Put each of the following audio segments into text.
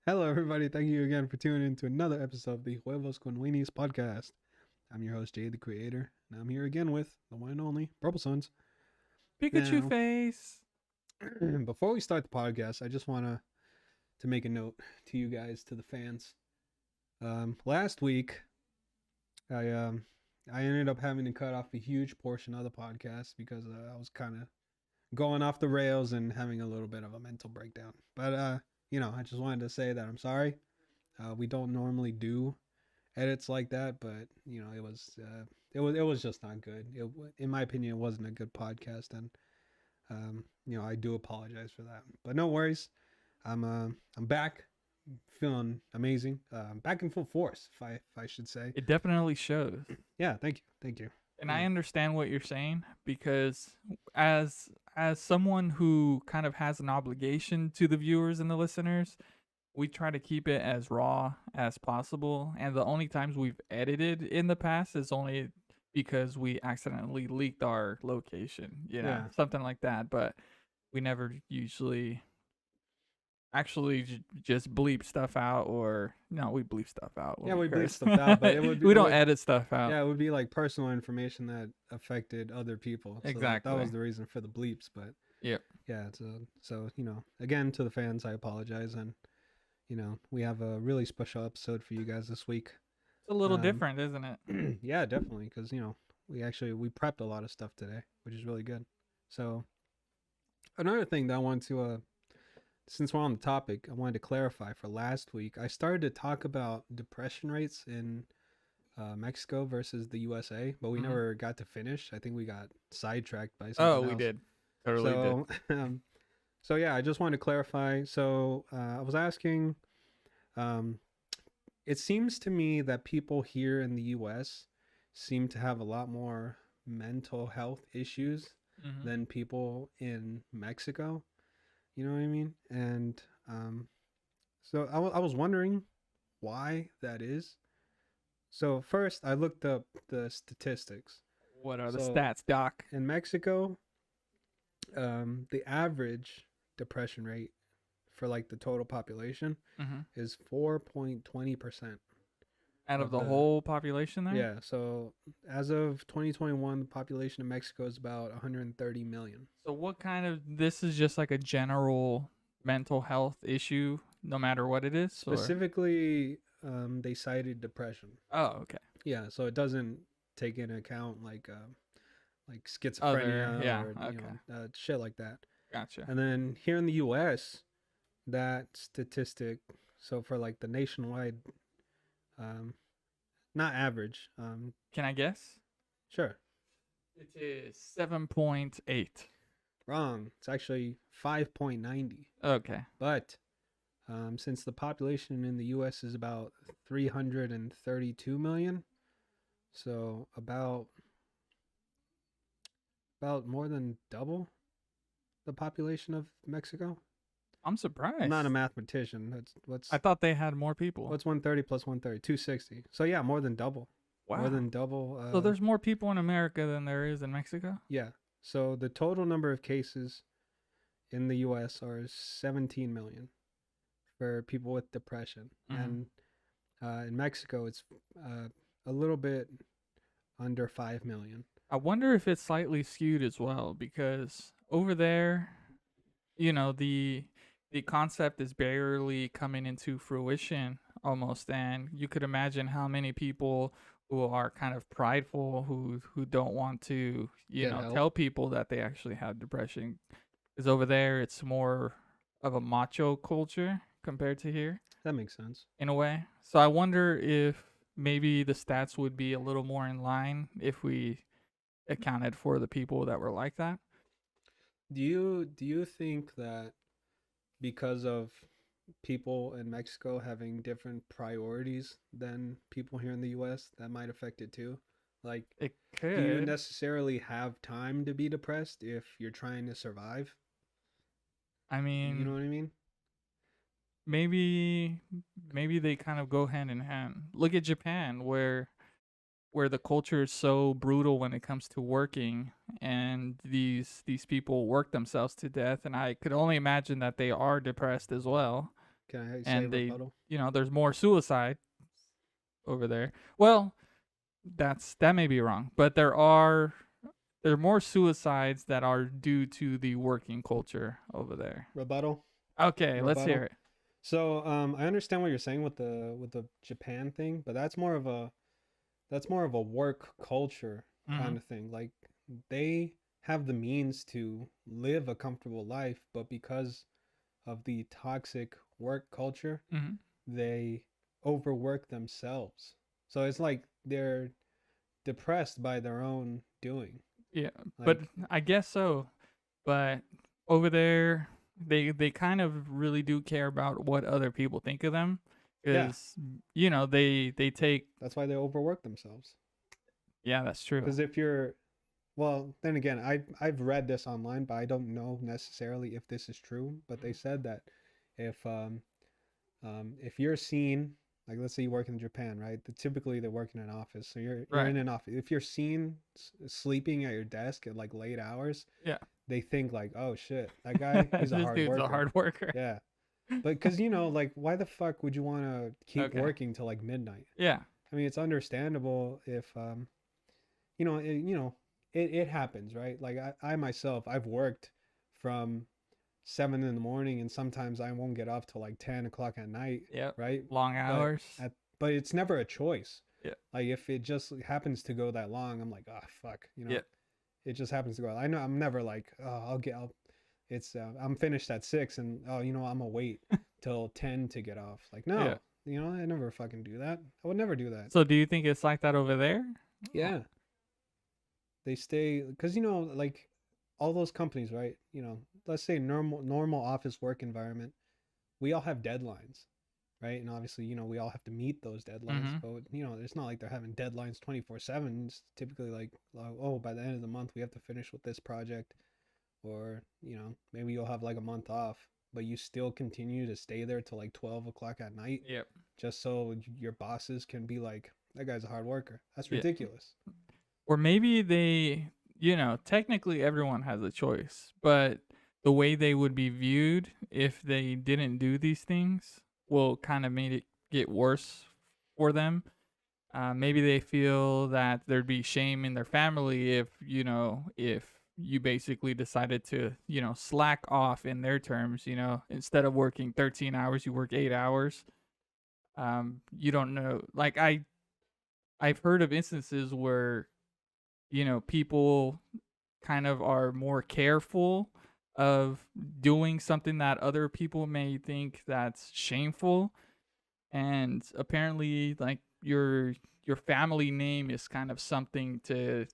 Hello, everybody. Thank you again for tuning in to another episode of the Huevos con Weenies podcast. I'm your host, JTheCreator, and I'm here again with the one and only PurpleSuns. Pikachu Now, face. before we start the podcast, I just want to make a note to you guys, to the fans. Last week, I ended up having to cut off a huge portion of the podcast because I was kind of going off the rails and having a little bit of a mental breakdown. But I just wanted to say that I'm sorry. We don't normally do edits like that, but it was just not good. In my opinion, it wasn't a good podcast, and I do apologize for that. But no worries. I'm back, feeling amazing. Back in full force, if I should say. It definitely shows. Yeah, thank you. And I understand what you're saying because as someone who kind of has an obligation to the viewers and the listeners, we try to keep it as raw as possible. And the only times we've edited in the past is only because we accidentally leaked our location, Yeah. something like that. But we never usually actually just bleep stuff out, or no, we bleep stuff out. Yeah, we bleep stuff out, but we don't edit stuff out. Yeah, it would be like personal information that affected other people. So Exactly. that was the reason for the bleeps, but Yep. yeah, so again, to the fans, I apologize, and we have a really special episode for you guys this week. It's a little different, isn't it? Yeah, definitely, because we prepped a lot of stuff today, which is really good. So another thing that I want to since we're on the topic, I wanted to clarify for last week. I started to talk about depression rates in Mexico versus the USA, but we never got to finish. I think we got sidetracked by something else. We did. Totally did. So yeah, I just wanted to clarify. So I was asking, it seems to me that people here in the US seem to have a lot more mental health issues than people in Mexico. You know what I mean? And so I was wondering why that is. So first, I looked up the statistics. What are the stats, Doc? In Mexico, the average depression rate for like the total population is 4.20%. Out of the whole population there? Yeah, so as of 2021, the population of Mexico is about 130 million. So what kind of, this is just like a general mental health issue, no matter what it is? Specifically, they cited depression. Oh, okay. Yeah, so it doesn't take into account like schizophrenia or shit like that. Gotcha. And then here in the U.S., that statistic, so for like the nationwide, not average. Can I guess? Sure. It is 7.8. Wrong. It's actually 5.90. Okay. But since the population in the U.S. is about 332 million, so about more than double the population of Mexico. I'm surprised. I'm not a mathematician. I thought they had more people. What's 130 plus 130? 260. So yeah, more than double. Wow. More than double. So there's more people in America than there is in Mexico? Yeah. So the total number of cases in the U.S. are 17 million for people with depression. And in Mexico, it's a little bit under 5 million. I wonder if it's slightly skewed as well, because over there, the concept is barely coming into fruition almost, and you could imagine how many people who are kind of prideful, who don't want to tell people that they actually have depression, because over there it's more of a macho culture compared to here. That makes sense in a way. So I wonder if maybe the stats would be a little more in line if we accounted for the people that were like that. Do you think that because of people in Mexico having different priorities than people here in the US, that might affect it too? Like, it could. Do you necessarily have time to be depressed if you're trying to survive? I mean, you know what I mean? Maybe they kind of go hand in hand. Look at Japan, where the culture is so brutal when it comes to working, and these people work themselves to death, and I could only imagine that they are depressed as well. Can I say and they, rebuttal? there's more suicide over there. Well, that may be wrong, but there are more suicides that are due to the working culture over there. Rebuttal. Okay, let's hear Rebuttal. it. So I understand what you're saying with the Japan thing, but that's more of a work culture Mm-hmm. kind of thing. Like they have the means to live a comfortable life, but because of the toxic work culture, Mm-hmm. they overwork themselves. So it's like they're depressed by their own doing. Yeah, but Like, I guess so. But over there, they kind of really do care about what other people think of them, yeah, because they take. that's why they overwork themselves. Yeah, that's true. Because if you're, well, then again, I've read this online, but I don't know necessarily if this is true. But they said that if if you're seen, like let's say you work in Japan, right? Typically they work in an office, so you're Right. in an office. If you're seen sleeping at your desk at like late hours, Yeah. they think like, oh shit, that guy, he's a This hard dude's a worker. hard worker. Yeah, but because like, why the fuck would you want to keep Okay. working till like midnight? Yeah. I mean, it's understandable if you know, it happens, right? Like I myself, I've worked from 7 in the morning, and sometimes I won't get off till like 10 o'clock at night, Yep. right? Long But hours. but it's never a choice. Yeah. Like if it just happens to go that long, I'm like, oh fuck, Yeah. it just happens to go. I know I'm never like, oh, it's I'm finished at 6, and oh, I'm gonna wait till 10 to get off. Like Yeah. no, I never fucking do that. I would never do that. So do you think it's like that over there? Yeah, they stay because like all those companies, right? Let's say normal office work environment, we all have deadlines, right? And obviously, we all have to meet those deadlines, Mm-hmm. but it's not like they're having deadlines 24/7. It's typically like, oh, by the end of the month we have to finish with this project, or maybe you'll have like a month off, but you still continue to stay there till like 12 o'clock at night, Yep. just so your bosses can be like, that guy's a hard worker. That's Yeah. ridiculous. Or maybe they, technically everyone has a choice, but the way they would be viewed if they didn't do these things will kind of make it get worse for them. Maybe they feel that there'd be shame in their family if you basically decided to, slack off in their terms, instead of working 13 hours, you work 8 hours. You don't know. Like I've heard of instances where, people kind of are more careful of doing something that other people may think that's shameful, and apparently like your family name is kind of something to,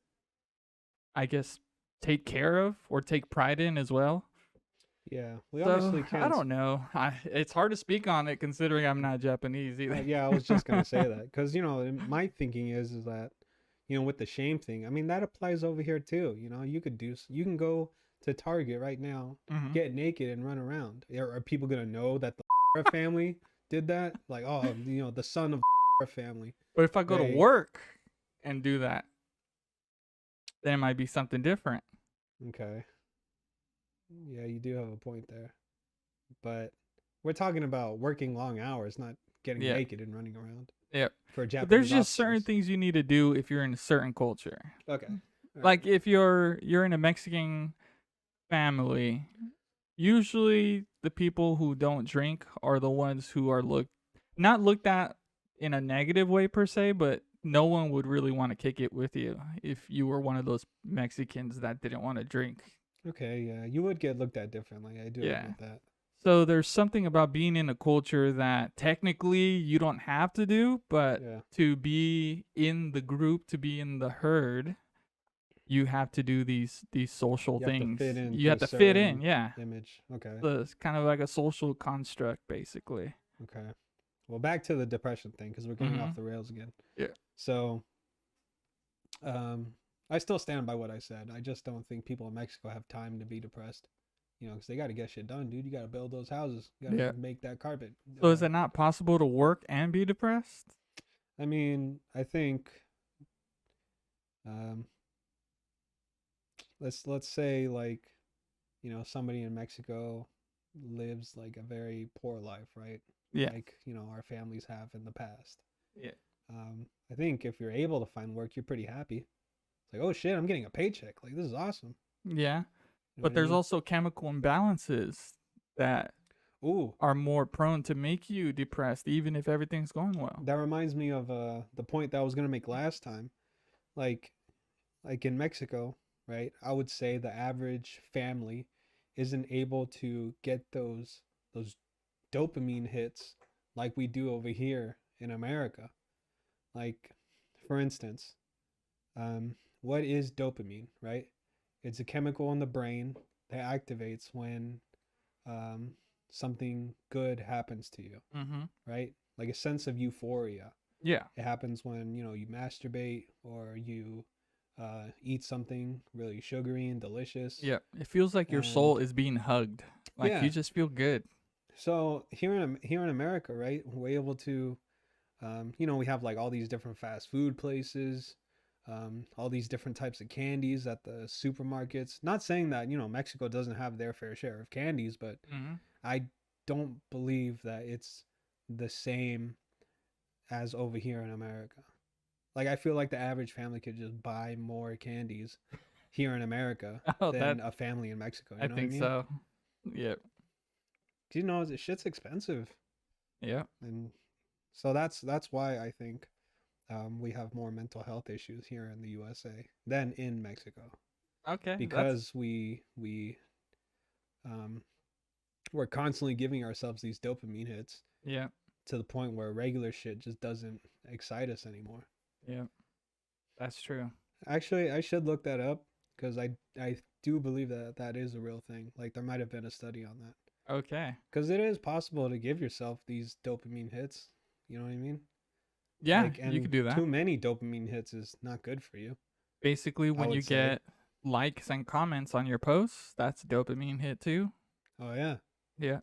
I guess, take care of or take pride in as well. Yeah, we So obviously I can't. don't know. It's hard to speak on it considering I'm not Japanese either. Yeah, I was just gonna say that because my thinking is that with the shame thing. I mean that applies over here too. You can go to Target right now, Hmm. get naked and run around. Are people gonna know that the family did that? Like, oh, the son of the family. But if I go to They work and do that, then it might be something different. okay. Yeah, you do have a point there, but we're talking about working long hours, not getting Yeah. naked and running around Yeah. for But there's Japanese just certain officers. things you need to do if you're in a certain culture. Okay. All right. Like if you're in a Mexican family, usually the people who don't drink are the ones who are not looked at in a negative way per se, but no one would really want to kick it with you if you were one of those Mexicans that didn't want to drink. Okay, yeah, you would get looked at differently. I do Yeah. admit that. So there's something about being in a culture that technically you don't have to do, but Yeah. to be in the group, to be in the herd, you have to do these social You have to things. fit into You have a to fit in, certain yeah. image. Okay. So it's kind of like a social construct, basically. Okay. Well, back to the depression thing because we're getting Mm-hmm. off the rails again. Yeah. So, I still stand by what I said. I just don't think people in Mexico have time to be depressed. Because they got to get shit done, dude. You got to build those houses. You got to Yeah. make that carpet. So is it not possible to work and be depressed? I mean, I think, um, let's say like, somebody in Mexico lives like a very poor life, right? Yeah. Like, our families have in the past. Yeah. I think if you're able to find work, you're pretty happy. It's like, oh shit, I'm getting a paycheck. Like, this is awesome. Yeah. You know But what I there's mean? also chemical imbalances that Ooh, are more prone to make you depressed, even if everything's going well. that reminds me of the point that I was gonna make last time. Like, in Mexico, right? I would say the average family isn't able to get those dopamine hits like we do over here in America. Like, for instance, what is dopamine, right? It's a chemical in the brain that activates when um, something good happens to you, Mm-hmm. right? Like a sense of euphoria. Yeah. It happens when you masturbate or you eat something really sugary and delicious. Yeah. It feels like your soul And is being hugged. Like yeah, you just feel good. so here in America, right, we're able to, we have like all these different fast food places, all these different types of candies at the supermarkets. Not saying that Mexico doesn't have their fair share of candies, but Mm-hmm. I don't believe that it's the same as over here in America. Like, I feel like the average family could just buy more candies here in America Oh, that than a family in Mexico. I You know what I think mean? so. Yep. 'Cause, the shit's expensive, Yep. and so that's why I think we have more mental health issues here in the USA than in Mexico, Okay. That's because um, we're constantly giving ourselves these dopamine hits yeah. to the point where regular shit just doesn't excite us anymore. Yeah. That's true. Actually, I should look that up because I do believe that that is a real thing. Like, there might have been a study on that. Okay. Because it is possible to give yourself these dopamine hits. You know what I mean? Yeah, Like, you and could do that. too many dopamine hits is not good for you, Basically, I when you would say. get likes and comments on your posts, that's a dopamine hit too. Oh, yeah. Yeah.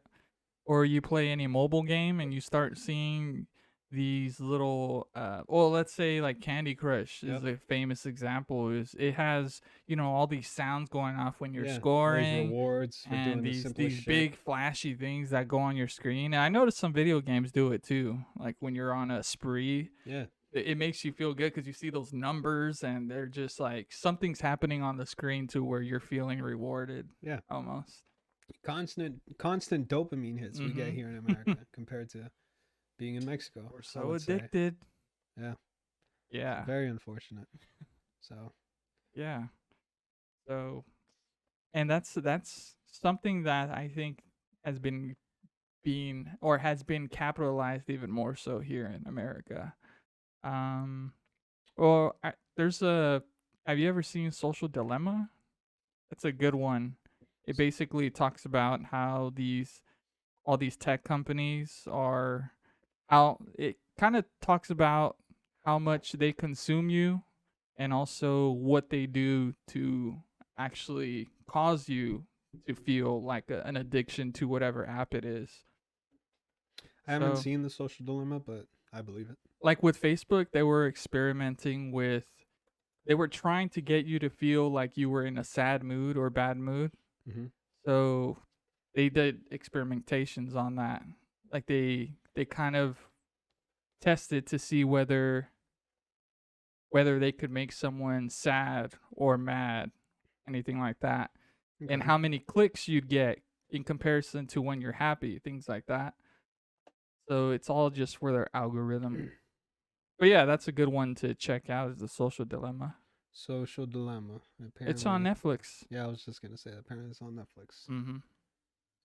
Or you play any mobile game and you start seeing these little well, let's say like Candy Crush is Yep. a famous example. Is it has, all these sounds going off when you're Yeah. All these scoring, rewards for and doing the these simplest these shit. big flashy things that go on your screen. And I noticed some video games do it too. Like when you're on a spree, Yeah. it makes you feel good because you see those numbers and they're just like something's happening on the screen to where you're feeling rewarded Yeah. almost. Constant dopamine hits we get Mm-hmm. here in America compared to being in Mexico, We're I so would say. addicted. Yeah. Yeah. Very unfortunate. So, Yeah. So, and that's something that I think has been has been capitalized even more so here in America. Um, well, there's a. Have you ever seen Social Dilemma? It's a good one. It basically talks about how all these tech companies are how it kind of talks about how much they consume you and also what they do to actually cause you to feel like an addiction to whatever app it is. I haven't So, seen The Social Dilemma, but I believe it. like with Facebook, they were experimenting with, they were trying to get you to feel like you were in a sad mood or bad mood. Mm-hmm. So, they did experimentations on that. Like they kind of tested to see whether they could make someone sad or mad, anything like that, and Okay. how many clicks you'd get in comparison to when you're happy, things like that. So it's all just for their algorithm. But yeah, that's a good one to check out, is The Social Dilemma. Social Dilemma. It's on Apparently, Netflix. yeah, I was just gonna say. Apparently, it's on Netflix. Mm-hmm.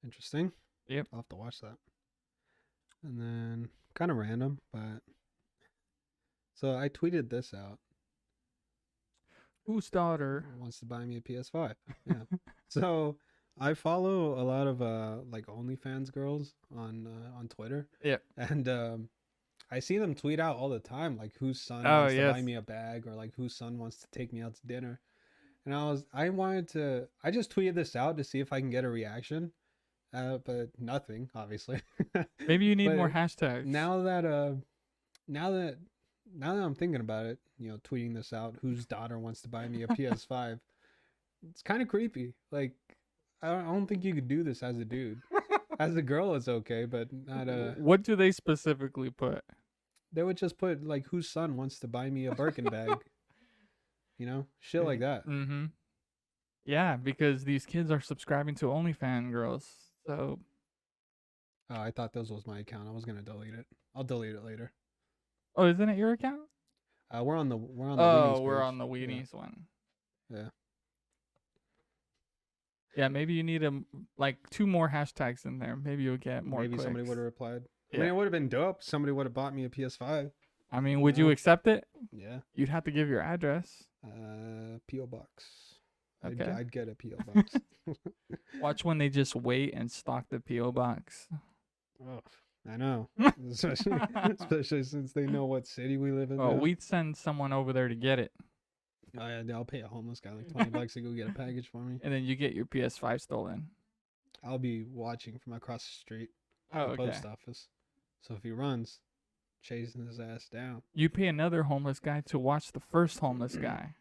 Interesting. Yep. I'll have to watch that. And then, kind of random, but so I tweeted this out. Whose daughter? Wants to buy me a PS5. Yeah. So I follow a lot of like OnlyFans girls on Twitter, Yep. and I see them tweet out all the time, like whose son Oh wants to yes. buy me a bag, or like whose son wants to take me out to dinner. And I just tweeted this out to see if I can get a reaction, but nothing, obviously. Maybe you need more But hashtags. now that now that now that I'm thinking about it, tweeting this out, whose daughter wants to buy me a PS5? It's kind of creepy. Like, I don't think you could do this as a dude. As a girl, it's okay, but not What do they specifically put? They would just put like, whose son wants to buy me a Birkin bag? Shit like that. Mm-hmm. Yeah, because these kids are subscribing to OnlyFans girls. So, Oh, I thought this was my account. I was gonna delete it. I'll delete it later. oh, isn't it your account? We're on the Oh, Weenies we're page. on the Weenies one. Yeah. Yeah, maybe you need like 2 more hashtags in there. Maybe you'll get more Maybe clicks. somebody would have replied. I Yeah. mean, it would have been dope. Somebody would have bought me a PS5. I mean, would you accept it? Yeah. You'd have to give your address. PO box. Okay. I'd get a PO box. Watch when they just wait and stock the PO box. Oh, I know. especially since they know what city we live in. Oh, now. we'd send someone over there to get it, Oh, yeah, I'll pay a homeless guy like $20 to go get a package for me. and then you get your PS5 stolen. I'll be watching from across the street. Oh, The okay. post office. So if he runs, chasing his ass down. You pay another homeless guy to watch the first homeless guy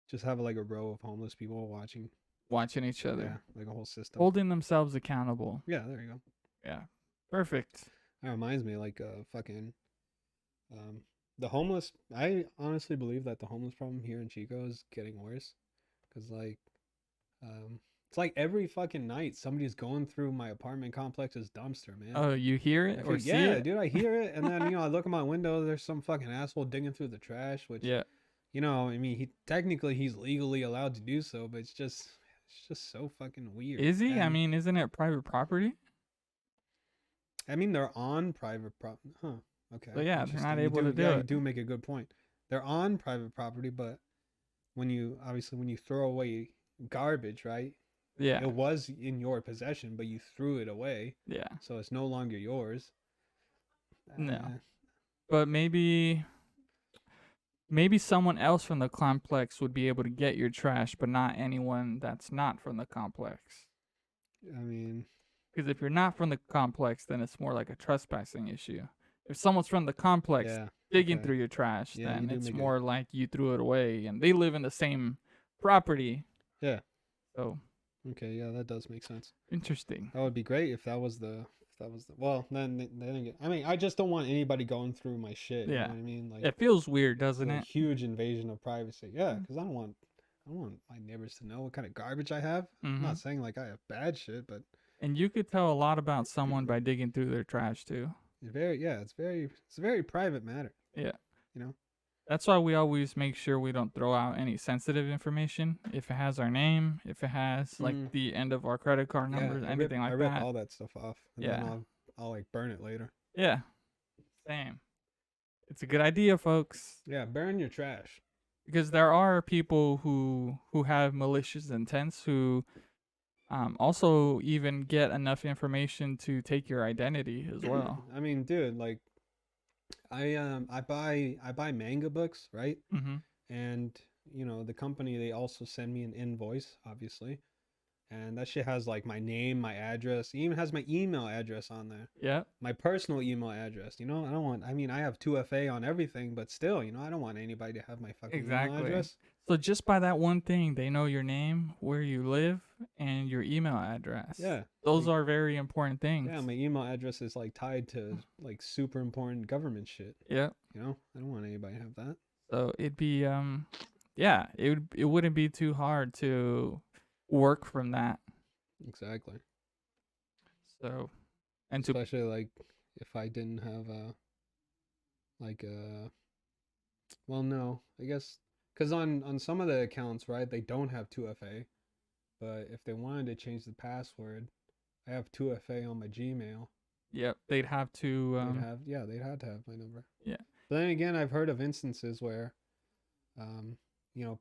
Just have like a row of homeless people watching each Yeah, other, like a whole system. holding themselves accountable. Yeah, there you go. Yeah, perfect. That reminds me, like, fucking, the homeless. I honestly believe that the homeless problem here in Chico is getting worse, because like, it's like every fucking night somebody's going through my apartment complex's dumpster, man. Oh, you hear it or see it? Dude, I hear it, and then I look at my window. There's some fucking asshole digging through the trash, which Yeah. I mean, he's legally allowed to do so, but it's just so fucking weird. Is he? I And, mean, isn't it private property? I mean, they're on private property. Huh. Okay. So yeah, they're not interesting. able to do You it. do make a good point. They're on private property, but when you throw away garbage, right? Yeah. It was in your possession, but you threw it away, Yeah. so it's no longer yours. No. Uh, But maybe someone else from the complex would be able to get your trash, but not anyone that's not from the complex. I mean, Because if you're not from the complex, then it's more like a trespassing issue. If someone's from the complex yeah. digging okay. through your trash, Yeah, you then do it's make it- more like you threw it away and they live in the same property. Yeah. So Okay, yeah, that does make sense. interesting. That would be great if that was the. Well, then they didn't get. I mean, I just don't want anybody going through my shit. Yeah. You know what I mean? Like, It feels weird, it's doesn't a it? huge invasion of privacy. Yeah, because I don't want my neighbors to know what kind of garbage I have. I'm Mhm. not saying like I have bad shit, but And you could tell a lot about someone by digging through their trash too. it's a very private matter. Yeah. You know? That's why we always make sure we don't throw out any sensitive information. If it has our name, if it has like the end of our credit card numbers, anything I like rip that. all that stuff off. And Yeah. then I'll like burn it later. Yeah. Same. It's a good idea, folks. Yeah, burn your trash. Because there are people who have malicious intents who also even get enough information to take your identity as well. I mean, dude, like I buy manga books, right? Mm-hmm. And the company, they also send me an invoice, obviously, and that shit has like my name, my address, it even has my email address on there, Yeah. my personal email address. I don't want, I mean, I have 2FA on everything, but still, I don't want anybody to have my fucking email Exactly. address. So just by that one thing, they know your name, where you live, and your email address. Yeah, Those like, are very important things. yeah, my email address is like tied to like super important government shit. Yeah. I don't want anybody to have that. So it'd be yeah, it wouldn't be too hard to work from that. Exactly. So and to Especially like if I didn't have well, no, I guess because on some of the accounts, right, they don't have 2FA, but if they wanted to change the password, I have 2FA on my Gmail. yep, they'd have to They'd have to have my number. Yeah. But then again, I've heard of instances where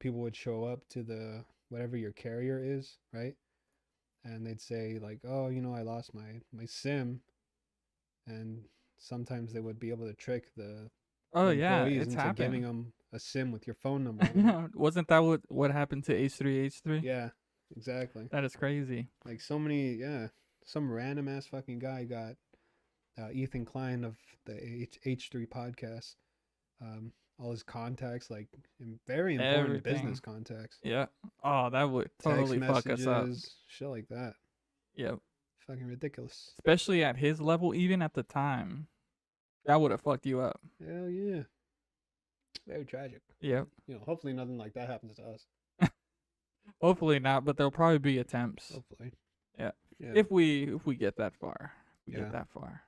people would show up to the whatever your carrier is, right? And they'd say like, "Oh, I lost my SIM." And sometimes they would be able to trick the Oh yeah, employees it's into giving happened. them a SIM with your phone number on it. Wasn't that what happened to H3H3? Yeah, exactly. That is crazy. Like some random ass fucking guy got Ethan Klein of the H3 podcast, all his contacts, like very important Everything. business contacts. Yeah. Oh, that would totally Text fuck us up. messages, shit like that. Yep. Fucking ridiculous. Especially at his level, even at the time. That would have fucked you up. Hell yeah. Very tragic. Yep. You know, hopefully nothing like that happens to us. Hopefully not, but there'll probably be attempts. Hopefully. Yeah. Yeah. If we get that far. Get that far.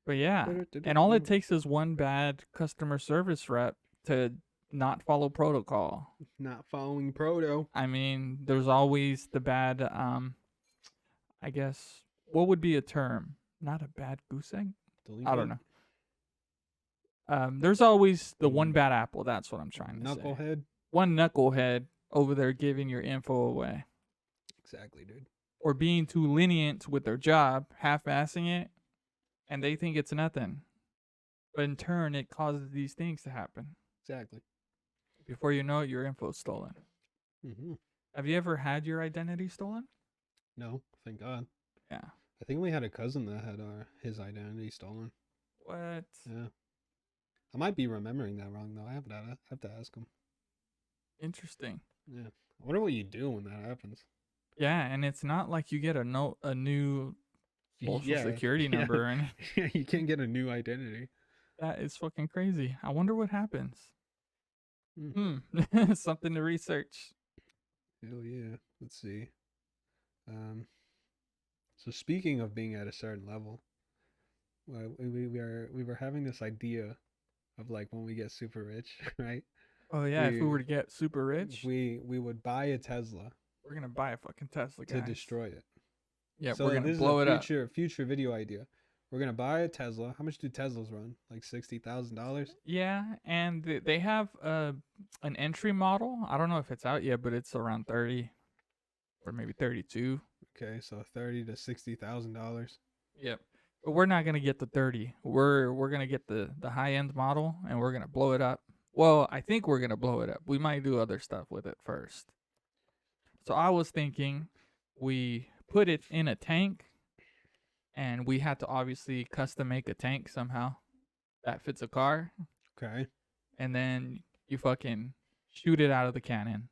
But yeah. And all it takes is one bad customer service rep to not follow protocol. Not following proto. I mean, there's always the bad I guess what would be a term? Not a bad goose egg? Delinquent. I don't know. There's always the one bad apple. That's what I'm trying to say. Knucklehead. One knucklehead over there giving your info away. Exactly, dude. Or being too lenient with their job, half-assing it, and they think it's nothing. But in turn, it causes these things to happen. Exactly. Before you know it, your info's stolen. Mm-hmm. Have you ever had your identity stolen? No, thank God. Yeah. I think we had a cousin that had his identity stolen. What? Yeah. I might be remembering that wrong though. I have to ask him. Interesting. Yeah. I wonder what you do when that happens. Yeah, and it's not like you get a new social security number and yeah, you can't get a new identity. That is fucking crazy. I wonder what happens. Something to research. Hell yeah. Let's see. So speaking of being at a certain level, we were having this idea of like when we get super rich, right? Oh yeah, if we were to get super rich, we would buy a Tesla. We're gonna buy a fucking Tesla, guys. To destroy it. Yeah, so we're gonna blow it up. Future video idea. We're gonna buy a Tesla. How much do Teslas run? Like $60,000. Yeah, and they have an entry model. I don't know if it's out yet, but it's around 30 or maybe 32. Okay, so $30,000 to $60,000. Yep. But we're not gonna get the 30. We're gonna get the high end model, and we're gonna blow it up. Well, I think we're gonna blow it up. We might do other stuff with it first. So I was thinking we put it in a tank, and we had to obviously custom make a tank somehow that fits a car. Okay. And then you fucking shoot it out of the cannon.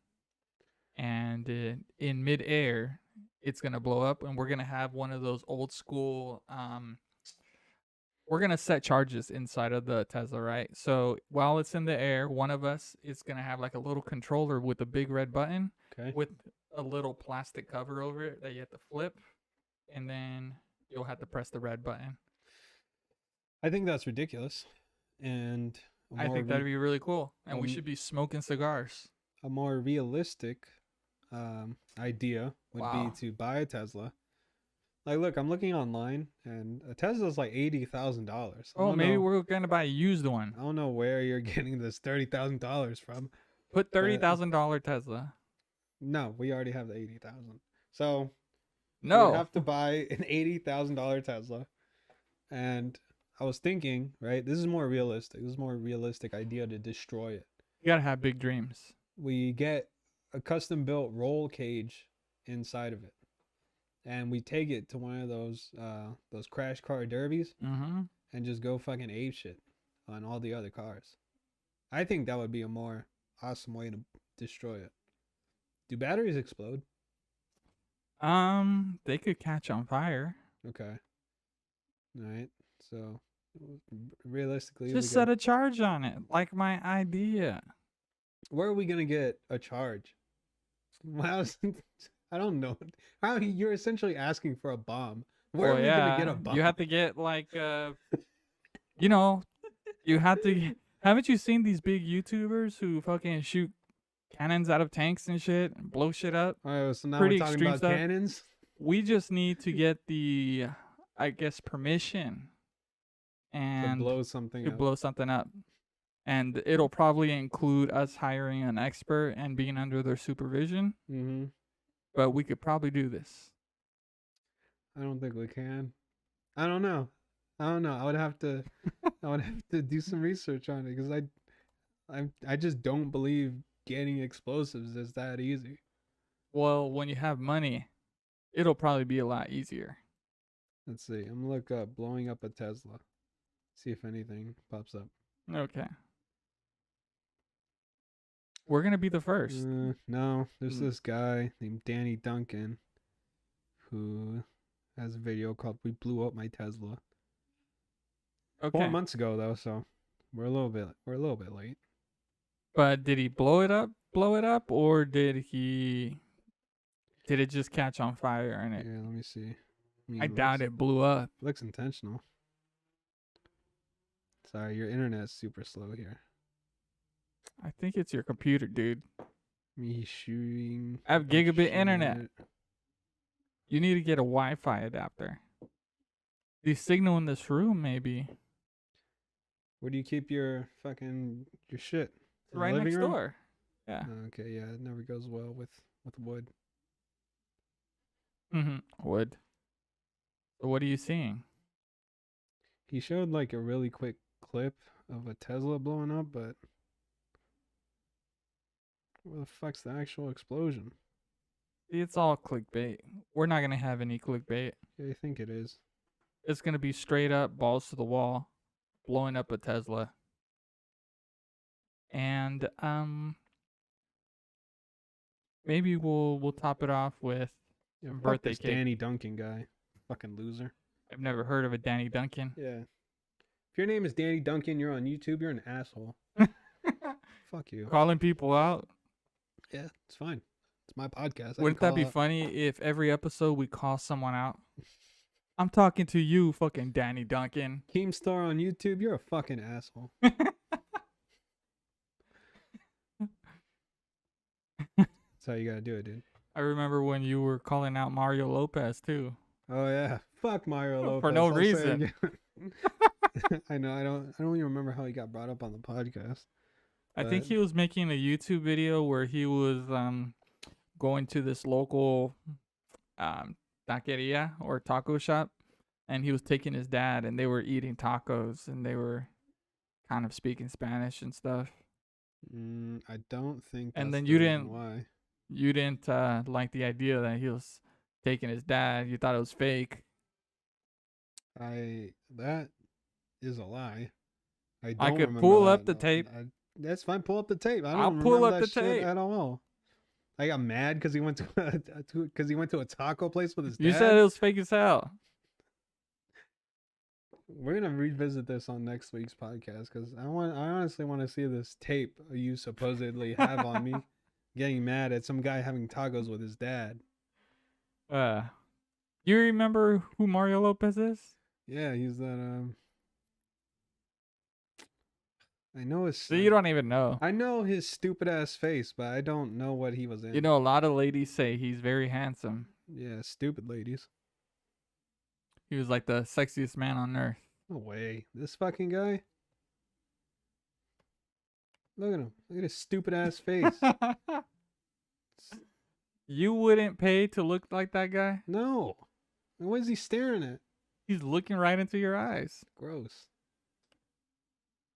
And in midair, it's going to blow up, and we're going to have one of those old school we're going to set charges inside of the Tesla, right? So while it's in the air, one of us is going to have like a little controller with a big red button with a little plastic cover over it that you have to flip, and then you'll have to press the red button. I think that's ridiculous. And I think that'd be really cool. And we should be smoking cigars. A more realistic idea would be to buy a Tesla. Like, look, I'm looking online, and a Tesla's like $80,000. Oh, maybe we're gonna buy a used one. I don't know where you're getting this $30,000 from. Put $30,000 Tesla. No, we already have the 80,000. So no, we have to buy an $80,000 Tesla. And I was thinking, right? This is more realistic. This is a more realistic idea to destroy it. You gotta have big dreams. We get a custom built roll cage inside of it, and we take it to one of those crash car derbies and just go fucking ape shit on all the other cars. I think that would be a more awesome way to destroy it. Do batteries explode? They could catch on fire. Okay. All right. So realistically, just set a charge on it, like my idea. Where are we gonna get a charge? I don't know. How you're essentially asking for a bomb. Where are we gonna get a bomb? You have to get like you have to. Haven't you seen these big YouTubers who fucking shoot cannons out of tanks and shit and blow shit up? Oh, so now we're talking about cannons? We just need to get the, I guess, permission and to blow something up. And it'll probably include us hiring an expert and being under their supervision. Mm-hmm. But we could probably do this. I don't think we can. I don't know. I would have to do some research on it, because I just don't believe getting explosives is that easy. Well, when you have money, it'll probably be a lot easier. Let's see. I'm gonna look up blowing up a Tesla. See if anything pops up. Okay. We're gonna be the first. No, there's this guy named Danny Duncan who has a video called "We Blew Up My Tesla." Okay. 4 months ago though, so we're a little bit late. But did he blow it up, or did it just catch on fire and it? Yeah, let me see. I doubt it blew up. Looks intentional. Sorry, your internet's super slow here. I think it's your computer, dude. Me shooting. I have gigabit internet. shit. You need to get a Wi-Fi adapter. The signal in this room, maybe. Where do you keep your shit? It's right next room? door. Yeah. Okay, yeah, it never goes well with wood. Wood. So what are you seeing? He showed like a really quick clip of a Tesla blowing up, but where the fuck's the actual explosion? It's all clickbait. We're not gonna have any clickbait. Yeah, I think it is. It's gonna be straight up balls to the wall, blowing up a Tesla. And maybe we'll top it off with Yeah, fuck birthday this cake. Danny Duncan guy. Fucking loser. I've never heard of a Danny Duncan. Yeah. If your name is Danny Duncan, you're on YouTube, you're an asshole. Fuck you. Calling people out. Yeah, it's fine. It's my podcast. Wouldn't that be funny if every episode we call someone out? I'm talking to you, fucking Danny Duncan. Keemstar on YouTube, you're a fucking asshole. That's how you gotta do it, dude. I remember when you were calling out Mario Lopez too. Oh yeah, fuck Mario Lopez For no I'll say reason. again. I know. I don't even remember how he got brought up on the podcast. I think he was making a YouTube video where he was going to this local taqueria or taco shop, and he was taking his dad, and they were eating tacos, and they were kind of speaking Spanish and stuff. I don't think. And that's then the reason why. You didn't like the idea that he was taking his dad. You thought it was fake. That is a lie. I I could remember pull that. up the tape. That's fine. Pull up the tape. I'll pull up the tape at all. I got mad because he went to a taco place with his dad. You said it was fake as hell. We're gonna revisit this on next week's podcast because I honestly want to see this tape you supposedly have on me getting mad at some guy having tacos with his dad. You remember who Mario Lopez is? Yeah, he's that I know his. So you don't even know. I know his stupid ass face, but I don't know what he was in. You know, a lot of ladies say he's very handsome. Yeah, stupid ladies. He was like the sexiest man on earth. No way. This fucking guy. Look at him. Look at his stupid ass face. You wouldn't pay to look like that guy? No. What is he staring at? He's looking right into your eyes. Gross.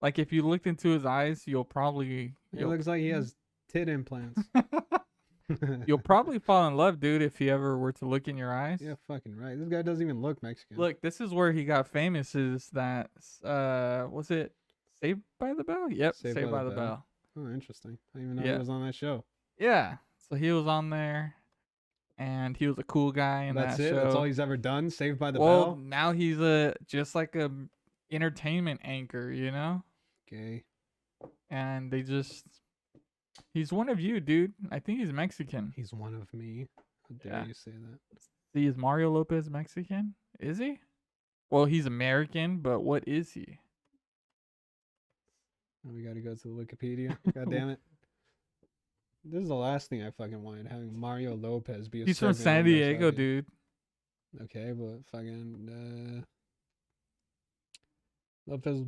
Like if you looked into his eyes, you'll It looks like he has tit implants. You'll probably fall in love, dude, if he ever were to look in your eyes. Yeah, fucking right. This guy doesn't even look Mexican. Look, this is where he got famous. Is that was it Saved by the Bell? Yep, Saved by the Bell. Oh, interesting. I didn't even know he was on that show. Yeah, so he was on there, and he was a cool guy in that show. That's it. That's all he's ever done. Saved by the Bell. Well, now he's just like a entertainment anchor, you know. Okay. And he's one of you, dude. I think he's Mexican. He's one of me. How dare you say that? See, is Mario Lopez Mexican? Is he? Well, he's American, but what is he? Oh, we got to go to the Wikipedia. God damn it. This is the last thing I fucking wanted, having Mario Lopez be a He's from San Diego, dude. Okay, but fucking Lopez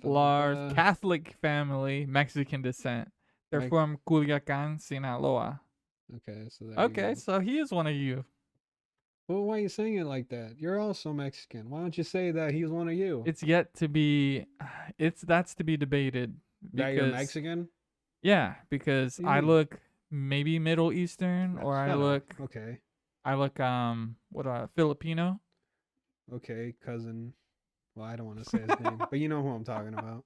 large Catholic family, Mexican descent. They're from Culiacan, Sinaloa. Okay, so so he is one of you. Well, why are you saying it like that? You're also Mexican. Why don't you say that he's one of you? It's yet to be. That's to be debated. That you're Mexican? Yeah, because I look maybe Middle Eastern, or I look. Okay. I look Filipino. Okay, cousin. Well, I don't want to say his name, but you know who I'm talking about.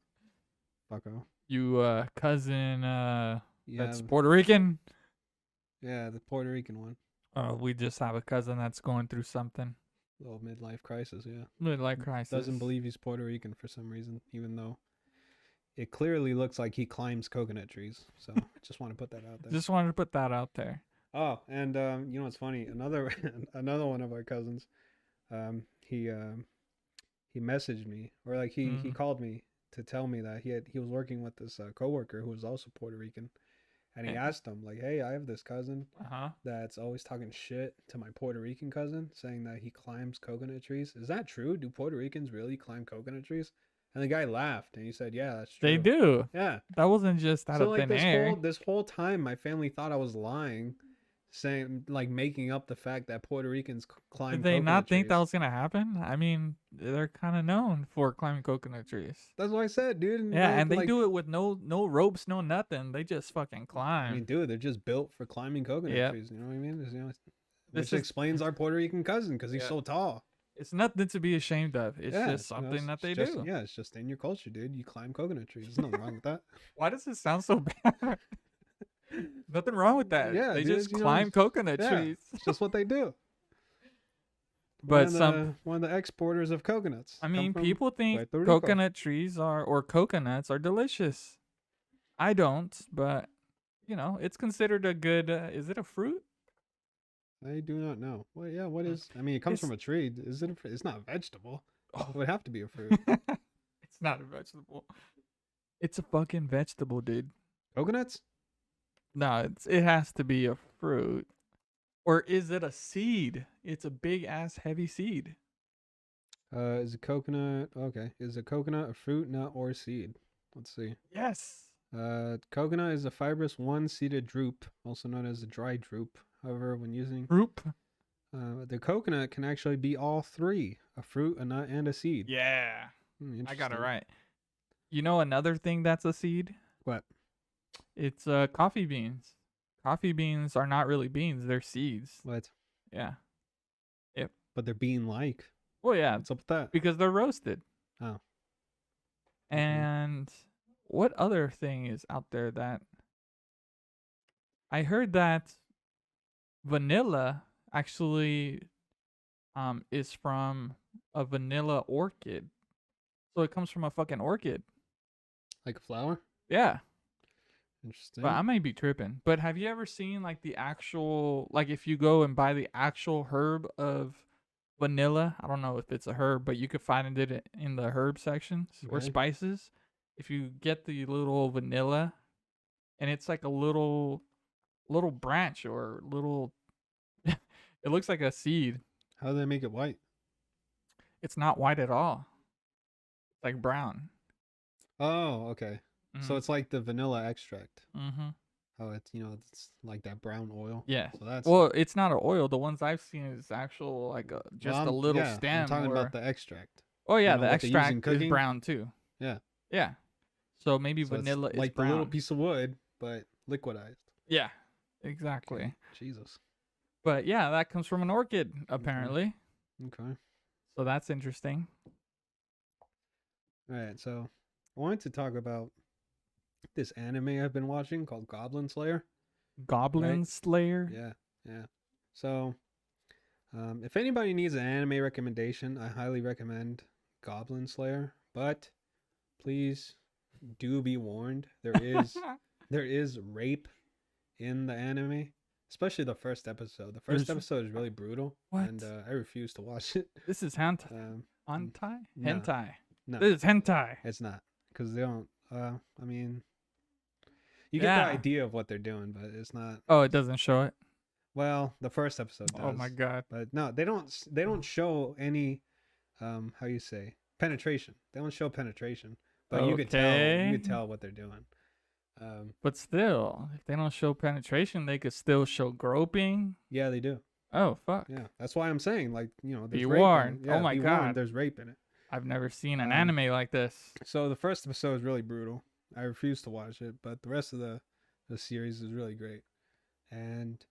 Fucko. You cousin that's Puerto Rican? Yeah, the Puerto Rican one. We just have a cousin that's going through something. Little midlife crisis, yeah. Midlife crisis. Doesn't believe he's Puerto Rican for some reason, even though it clearly looks like he climbs coconut trees. So I just want to put that out there. Just wanted to put that out there. Oh, and you know what's funny? Another another one of our cousins, um, he messaged me, or like he called me to tell me that he was working with this coworker who was also Puerto Rican, and he asked him like, "Hey, I have this cousin that's always talking shit to my Puerto Rican cousin, saying that he climbs coconut trees. Is that true? Do Puerto Ricans really climb coconut trees?" And the guy laughed and he said, "Yeah, that's true. They do. Yeah, That wasn't just out so of like thin air. this whole time, my family thought I was lying, saying like making up the fact that Puerto Ricans climb. Did they coconut not think trees. that was gonna happen? I mean, they're kind of known for climbing coconut trees. That's what I said, dude. Yeah, and they like, do it with no ropes, no nothing. They just fucking climb. I mean, dude, they're just built for climbing coconut trees. You know what I mean? Which is- explains our Puerto Rican cousin because he's so tall. It's nothing to be ashamed of. It's just you know, something that they just, do. Yeah, it's just in your culture, dude. You climb coconut trees. There's nothing wrong with that. Why does it sound so bad? Nothing wrong with that. Yeah, they dude, just climb coconut yeah, trees. It's just what they do. But one of the exporters of coconuts. I mean, come from people think Puerto Rico. coconut trees or coconuts are delicious. I don't, but you know, it's considered a good. Is it a fruit? I do not know. Well, yeah, what is? I mean, it comes from a tree. Is it? It's not a vegetable. It would have to be a fruit. It's not a vegetable. It's a fucking vegetable, dude. Coconuts? No, it has to be a fruit. Or is it a seed? It's a big ass heavy seed. Is a coconut okay? Is a coconut a fruit, nut, or seed? Let's see. Yes. Coconut is a fibrous one-seeded drupe, also known as a dry drupe. However, when using Group. the coconut can actually be all three: a fruit, a nut, and a seed. Yeah. I got it Interesting. right. You know another thing that's a seed? What? It's coffee beans. Coffee beans are not really beans, they're seeds. What? Yeah. But they're bean-like. Well, yeah, What's up with that? because they're roasted. Oh. And what other thing is out there that I heard that vanilla actually is from a vanilla orchid. So it comes from a fucking orchid. Like a flower? Yeah. Interesting. But I might be tripping. But have you ever seen like the actual, like if you go and buy the actual herb of vanilla? I don't know if it's a herb, but you could find it in the herb sections or Okay. spices. If you get the little vanilla, and it's like a little branch or little, it looks like a seed. How do they make it white? It's not white at all. It's like brown. Oh, okay. So it's like the vanilla extract. Mm-hmm. Oh, it's like that brown oil. Yeah. So that's Well, it's not an oil. The ones I've seen is actual like just a little stem. I'm talking about the extract. Oh yeah, know, the what they use in extract is cooking? brown too. Yeah. Yeah. So maybe So it's vanilla is like brown. the little piece of wood, but liquidized. Yeah. Exactly. Okay. Jesus. But yeah, that comes from an orchid apparently. Okay. So that's interesting. All right. So I wanted to talk about this anime I've been watching called Goblin Slayer. Goblin Right. Slayer. Yeah. Yeah. So if anybody needs an anime recommendation, I highly recommend Goblin Slayer. But please do be warned. There is rape in the anime, especially the first episode. The first There's- episode is really brutal, What? and I refuse to watch it. This is hentai. No. Hentai. No, This is hentai. it's not, because they don't. I mean, you get Yeah. the idea of what they're doing, but it's not. Oh, it doesn't show it. Well, the first episode does. Oh my god. But no, they don't. They don't show any. How you say penetration? They don't show penetration, but you could tell. Okay. You could tell what they're doing. But still, if they don't show penetration, they could still show groping. Yeah, they do. Oh fuck. Yeah, that's why I'm saying, like, there's Be rape in it. warned. Oh Yeah, my be warned, God. there's rape in it. I've never seen an Um, anime like this. So the first episode is really brutal. I refuse to watch it, but the rest of the series is really great. And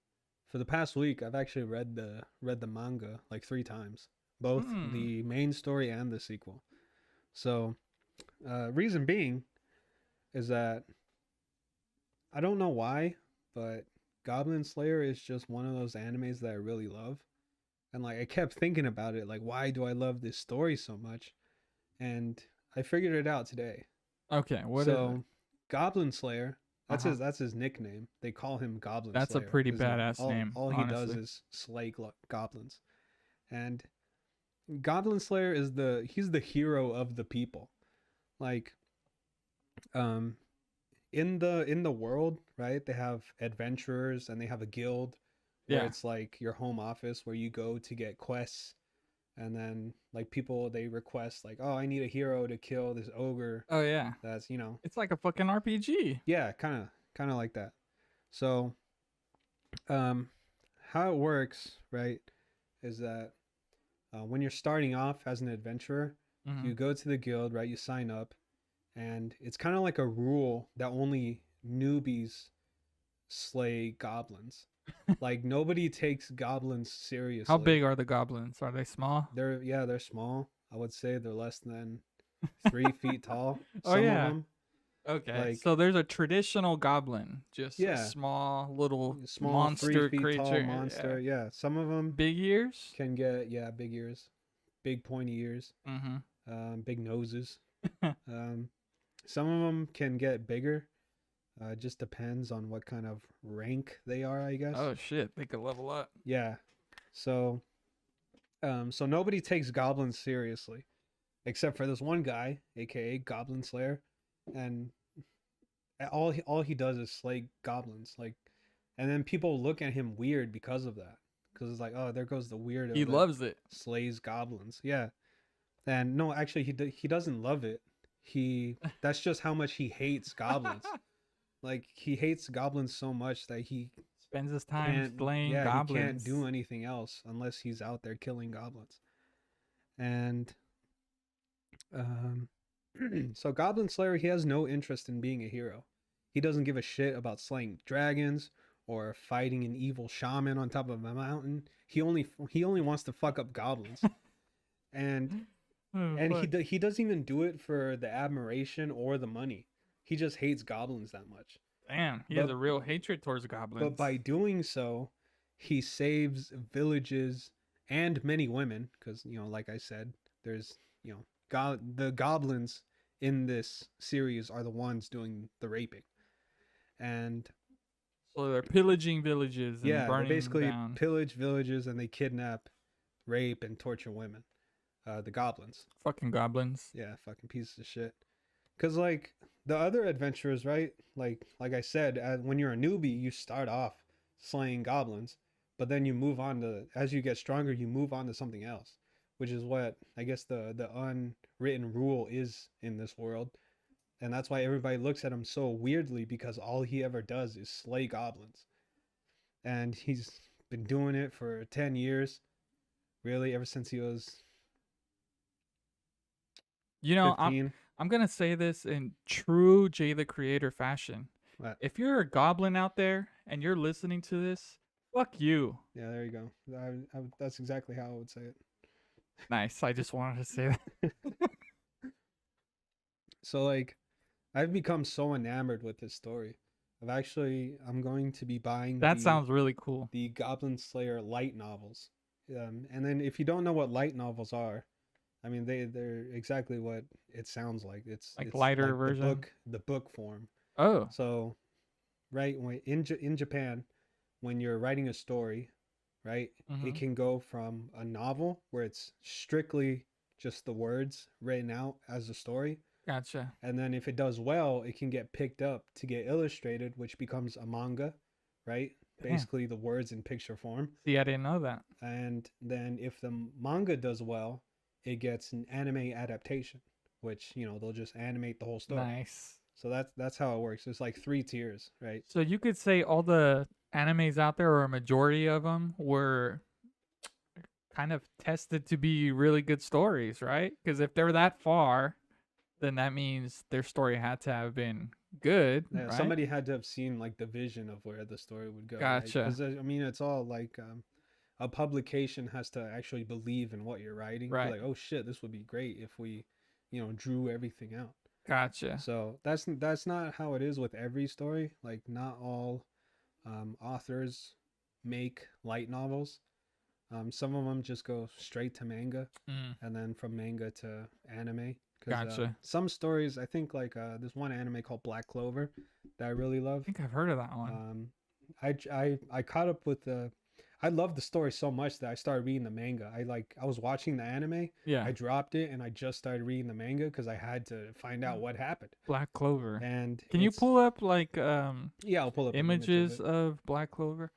for the past week, I've actually read the manga like 3 times, both the main story and the sequel. So, reason being is that I don't know why, but Goblin Slayer is just one of those animes that I really love. And like I kept thinking about it, like why do I love this story so much? And I figured it out today. Okay, what is it? So, Goblin Slayer, Uh-huh. that's his nickname. They call him Goblin That's a Slayer pretty because badass name, all he does honestly. is slay goblins. And Goblin Slayer is he's the hero of the people. Like um in the world, right? They have adventurers and they have a guild where Yeah. it's like your home office where you go to get quests, and then like people they request like, "Oh, I need a hero to kill this ogre." Oh yeah. That's, It's like a fucking RPG. yeah, kind of like that. So, um how it works, right, is that when you're starting off as an adventurer, Hmm. you go to the guild, right? You sign up, and it's kind of like a rule that only newbies slay goblins. Like nobody takes goblins How seriously. big are the goblins? Are they small? They're small. I would say they're less than 3 feet tall. Oh Some of yeah. them, Okay. like So there's a traditional goblin, just a yeah, small little small three monster feet tall creature. Yeah. monster. Yeah, some of them Big ears? can get big ears, big pointy ears, Mm-hmm. big noses. Um, some of them can get bigger. It just depends on what kind of rank they are, I guess. Oh shit, they could level up. Yeah. So, so nobody takes goblins seriously, except for this one guy, aka Goblin Slayer, and all he does is slay goblins. Like, and then people look at him weird because of that, because it's like, oh, there goes the He weirdo that loves it. slays goblins. Yeah. And no, actually, he doesn't love it. That's just how much he hates goblins. Like he hates goblins so much that Spends his time slaying he can't goblins. do anything else unless he's out there killing goblins. And um so Goblin Slayer, he has no interest in being a hero. He doesn't give a shit about slaying dragons or fighting an evil shaman on top of a mountain. He only wants to fuck up goblins. And Oh, fuck. he doesn't even do it for the admiration or the money. He just hates goblins that much. Damn, he has But a real hatred towards but goblins. by doing so, he saves villages and many women because like I said, there's the goblins in this series are the ones doing the raping. And So they're pillaging villages and yeah, they burning them basically down. pillage villages and they kidnap, rape, and torture women. The goblins. Fucking goblins. Yeah, fucking pieces of shit. Because like the other adventurers, right? Like I said, when you're a newbie, you start off slaying goblins, but then you move on to, as you get stronger, you move on to something else, which is what I guess the unwritten rule is in this world, and that's why everybody looks at him so weirdly because all he ever does is slay goblins, and he's been doing it for 10 years, really, ever since he was You know, 15. I'm gonna say this in true JTheCreator fashion. What? If you're a goblin out there and you're listening to this, fuck you. Yeah, there you go. That's exactly how I would say it. Nice. I just wanted to say that. So like I've become so enamored with this story. I'm going to be buying That sounds really cool. the Goblin Slayer light novels. And then if you don't know what light novels are, I mean they're exactly what it sounds like. Like It's lighter like version. the book form. Oh, So right when in Japan, when you're writing a story, right, it mm-hmm. can go from a novel where it's strictly just the words written out as a story. Gotcha. And then if it does well, it can get picked up to get illustrated, which becomes a manga, right? Damn. Basically the words in picture form. See, I didn't know that. And then if the manga does well, it gets an anime adaptation, which, they'll just animate the whole story. Nice. So that's how it works. There's like 3 tiers, right? So you could say all the animes out there, or a majority of them, were kind of tested to be really good stories, right? Because if they're that far, then that means their story had to have been good, Yeah, right? somebody had to have seen like the vision of where the story would go. Gotcha. Because I mean, it's all like a publication has to actually believe in what you're writing. Right. Like, oh shit, this would be great if we, drew everything out. Gotcha. So that's not how it is with every story. Like, not all authors make light novels. Some of them just go straight to manga, Mm, and then from manga to anime. Because gotcha. some stories, I think, like there's one anime called Black Clover that I really I love. think I've heard of that one. I caught up with the. I loved the story so much that I started reading the manga. I was watching the anime. Yeah. I dropped it and I just started reading the manga because I had to find out what happened. Black Clover. And Can you pull up like Yeah, I'll pull up images an image of Black Clover?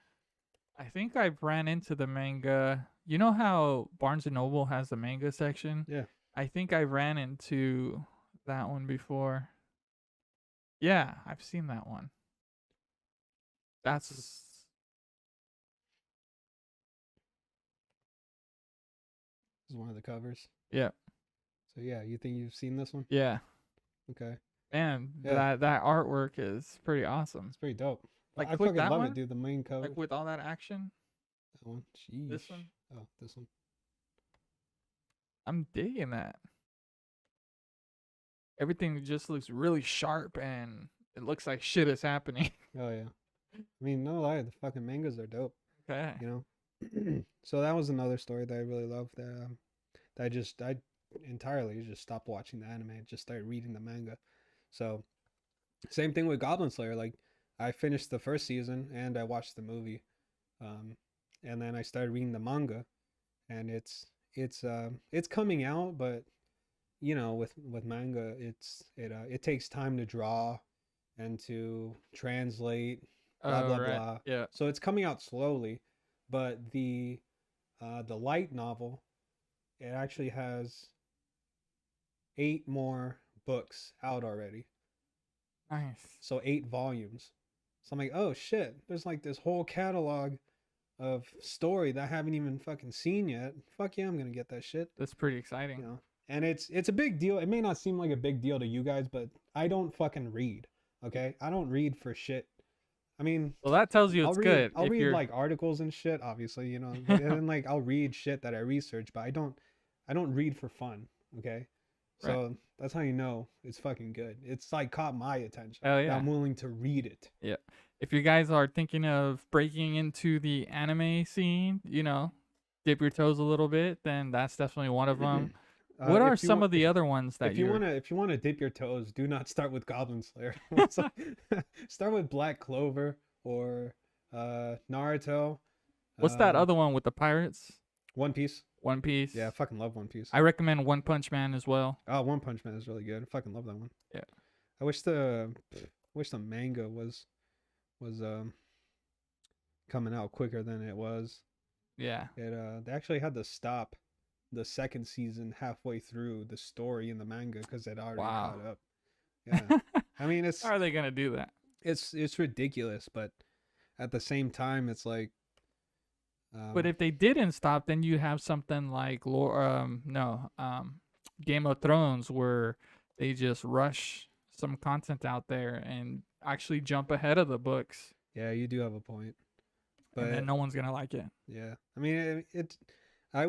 I think I've ran into the manga. You know how Barnes and Noble has the manga section? Yeah. I think I ran into that one before. Yeah, I've seen that one. That's This is one of the covers. yeah. So yeah, you think you've seen this one? Yeah. Okay. Man, Yeah. that artwork is pretty awesome. It's pretty dope. Like I click fucking that love one? it, dude. The main cover. Like with all that action. That one. Sheesh. This one? Oh, this one. I'm digging that. Everything just looks really sharp and it looks like shit is happening. Oh yeah. I mean, no lie, the fucking mangas are dope. Okay. You know. So that was another story that I really loved. That I entirely just stopped watching the anime and just started reading the manga. So same thing with Goblin Slayer. Like I finished the first season and I watched the movie, and then I started reading the manga, and it's coming out, but you know, with manga, it takes time to draw and to translate, blah blah Right. blah. Yeah. So it's coming out slowly, but the light novel, it actually has 8 more books out already. Nice. So 8 volumes. So I'm like, oh shit, there's like this whole catalog of story that I haven't even fucking seen yet. Fuck yeah, I'm gonna get that shit. That's pretty exciting. You know, and it's a big deal. It may not seem like a big deal to you guys, but I don't fucking read. Okay, I don't read for shit. I mean, Well, that tells you it's good. I'll if read you're like articles and shit, obviously, you know, and then like I'll read shit that I research, but I don't read for fun. Okay, so right. that's how you know it's fucking good. It's like caught my attention. Hell yeah. I'm willing to read it. Yeah. If you guys are thinking of breaking into the anime scene, you know, dip your toes a little bit, then that's definitely one of them. What are some of the other ones that if you wanna dip your toes, do not start with Goblin Slayer. Start with Black Clover or Naruto. What's that other one with the pirates? One Piece. One Piece. Yeah, I fucking love One Piece. I recommend One Punch Man as well. Oh, One Punch Man is really good. I fucking love that one. Yeah. I wish the manga was coming out quicker than it was. Yeah. They actually had to stop the second season halfway through the story in the manga because it already caught up. Yeah. I mean, How are they gonna do that? It's ridiculous, but at the same time, it's like. But if they didn't stop, then you have something like Game of Thrones, where they just rush some content out there and actually jump ahead of the books. Yeah, you do have a point. But and then no one's gonna like it. Yeah, I mean, I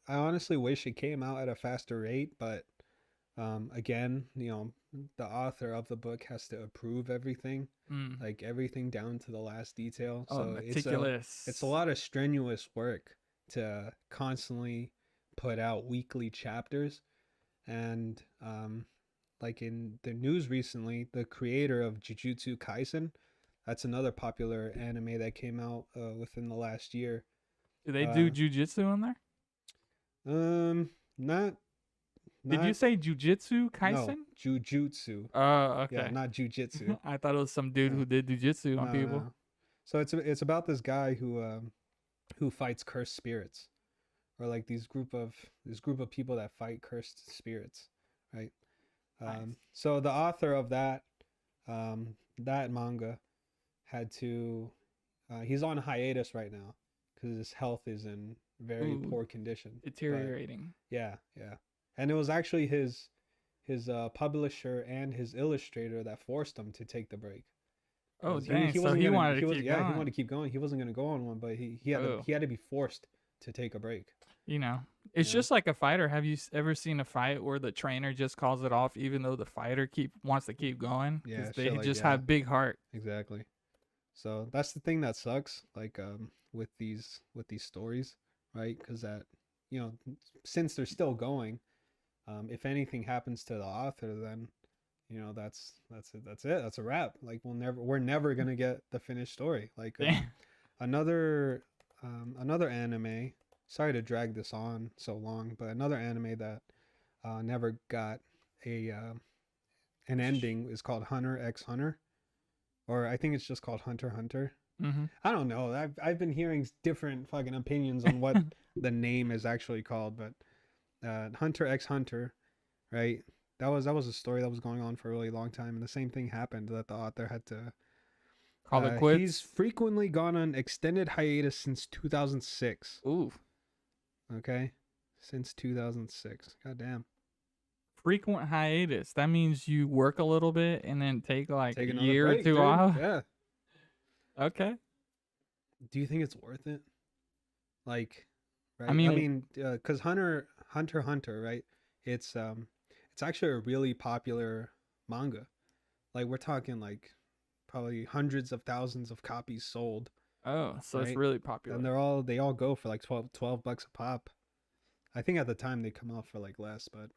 honestly wish it came out at a faster rate, but again, you know, the author of the book has to approve everything, like everything down to the last detail. Oh, So meticulous. it's a lot of strenuous work to constantly put out weekly chapters, and like in the news recently, the creator of Jujutsu Kaisen, that's another popular anime that came out within the last year. Do they do jujitsu in there? Not. Did you say jujitsu Kaisen? No, jujutsu. Oh, okay. Yeah, not jujitsu. I thought it was some dude who did jujitsu on people. No. So it's about this guy who fights cursed spirits, or like this group of people that fight cursed spirits, right? Nice. So the author of that manga had to he's on hiatus right now because his health is in very poor condition, deteriorating. But, yeah, and it was actually his publisher and his illustrator that forced him to take the break. Oh dang! So he wanted to keep going. Yeah, he wanted to keep going. He wasn't going to go on one, but he had to be forced to take a break. You know, it's just like a fighter. Have you ever seen a fight where the trainer just calls it off, even though the fighter wants to keep going? Yeah, they just have big heart. Exactly. So that's the thing that sucks. Like with these stories, right? Because that, you know, since they're still going, if anything happens to the author, then you know that's it. That's it. That's a wrap. Like we're never gonna get the finished story. Like another another anime. Sorry to drag this on so long, but another anime that never got a an ending is called Hunter x Hunter, or I think it's just called Hunter x Hunter. Mm-hmm. I don't know. I've been hearing different fucking opinions on what the name is actually called, but Hunter x Hunter, right? That was a story that was going on for a really long time, and the same thing happened that the author had to. Call it He's quits. frequently gone on extended hiatus since 2006. Ooh, Okay, since 2006. God damn. frequent hiatus. That means you work a little bit and then take like Take a another year or break, two dude. off. Yeah. Okay. Do you think it's worth it? Like, right? I I mean, mean, because Hunter, right? It's actually a really popular manga. Like we're talking like probably hundreds of thousands of copies sold, oh, so it's right? really popular. And they all go for like 12 bucks a pop. I think at the time they come out for like less, but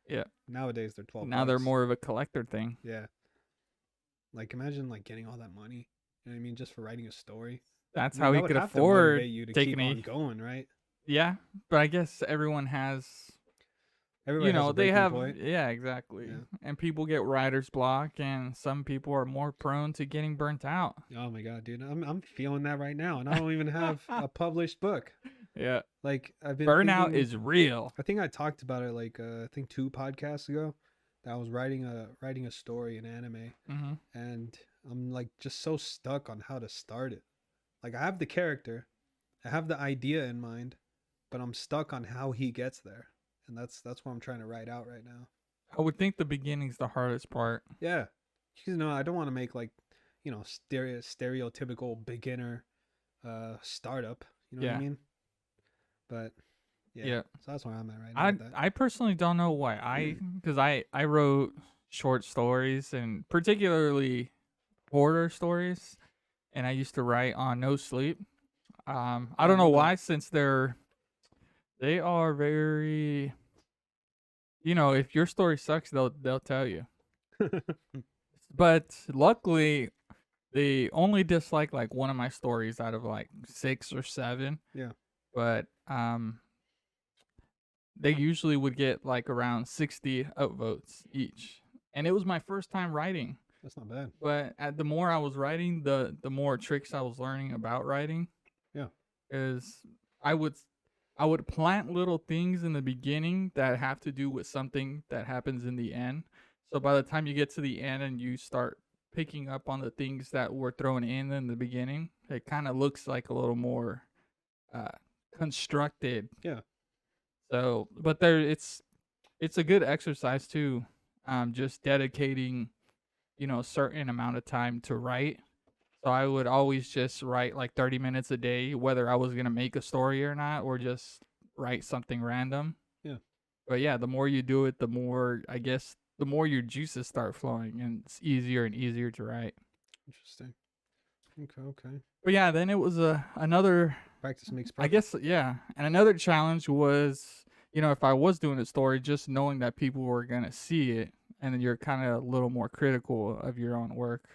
Yeah. nowadays they're 12 Now they're bucks. more of a collector thing. Yeah. Like imagine like getting all that money. You know what I mean? Just for writing a story. That's I mean, how that he would could have to afford motivate you to taking keep on going, right? Yeah, but I guess everyone has, Everybody has a they breaking have, point. yeah, exactly. Yeah. And people get writer's block, and some people are more prone to getting burnt out. Oh my god, dude. I'm feeling that right now, and I don't even have a published book. Yeah. Like I've been Burnout thinking, is real. I think I talked about it like I think 2 podcasts ago. That I was writing a story in anime, Mm-hmm. and I'm like just so stuck on how to start it. Like I have the character, I have the idea in mind, but I'm stuck on how he gets there, and that's what I'm trying to write out right now. I would think the beginning's the hardest part. Yeah, you know I don't want to make like, you know, stereotypical beginner startup. You know what I Yeah. mean? But yeah, Yeah. so that's where I'm at right now I with that. I personally don't know why. Because I wrote short stories and particularly horror stories, and I used to write on No Sleep. I don't know why, since they are very, if your story sucks, they'll tell you. But luckily, they only dislike like one of my stories out of like 6 or 7. Yeah. But they usually would get like around 60 upvotes each, and it was my first time writing. That's not bad. But the more I was writing, the more tricks I was learning about writing. Yeah. Is I would plant little things in the beginning that have to do with something that happens in the end. So by the time you get to the end and you start picking up on the things that were thrown in the beginning, it kind of looks like a little more constructed. Yeah. So, but it's a good exercise too. Just dedicating, a certain amount of time to write. So I would always just write like 30 minutes a day, whether I was going to make a story or not, or just write something random. Yeah. But yeah, the more you do it, the more, I guess, the more your juices start flowing, and it's easier and easier to write. Interesting. Okay. But yeah, then it was another Practice makes I perfect. guess, yeah. And another challenge was, if I was doing a story, just knowing that people were going to see it, and then you're kind of a little more critical of your own work.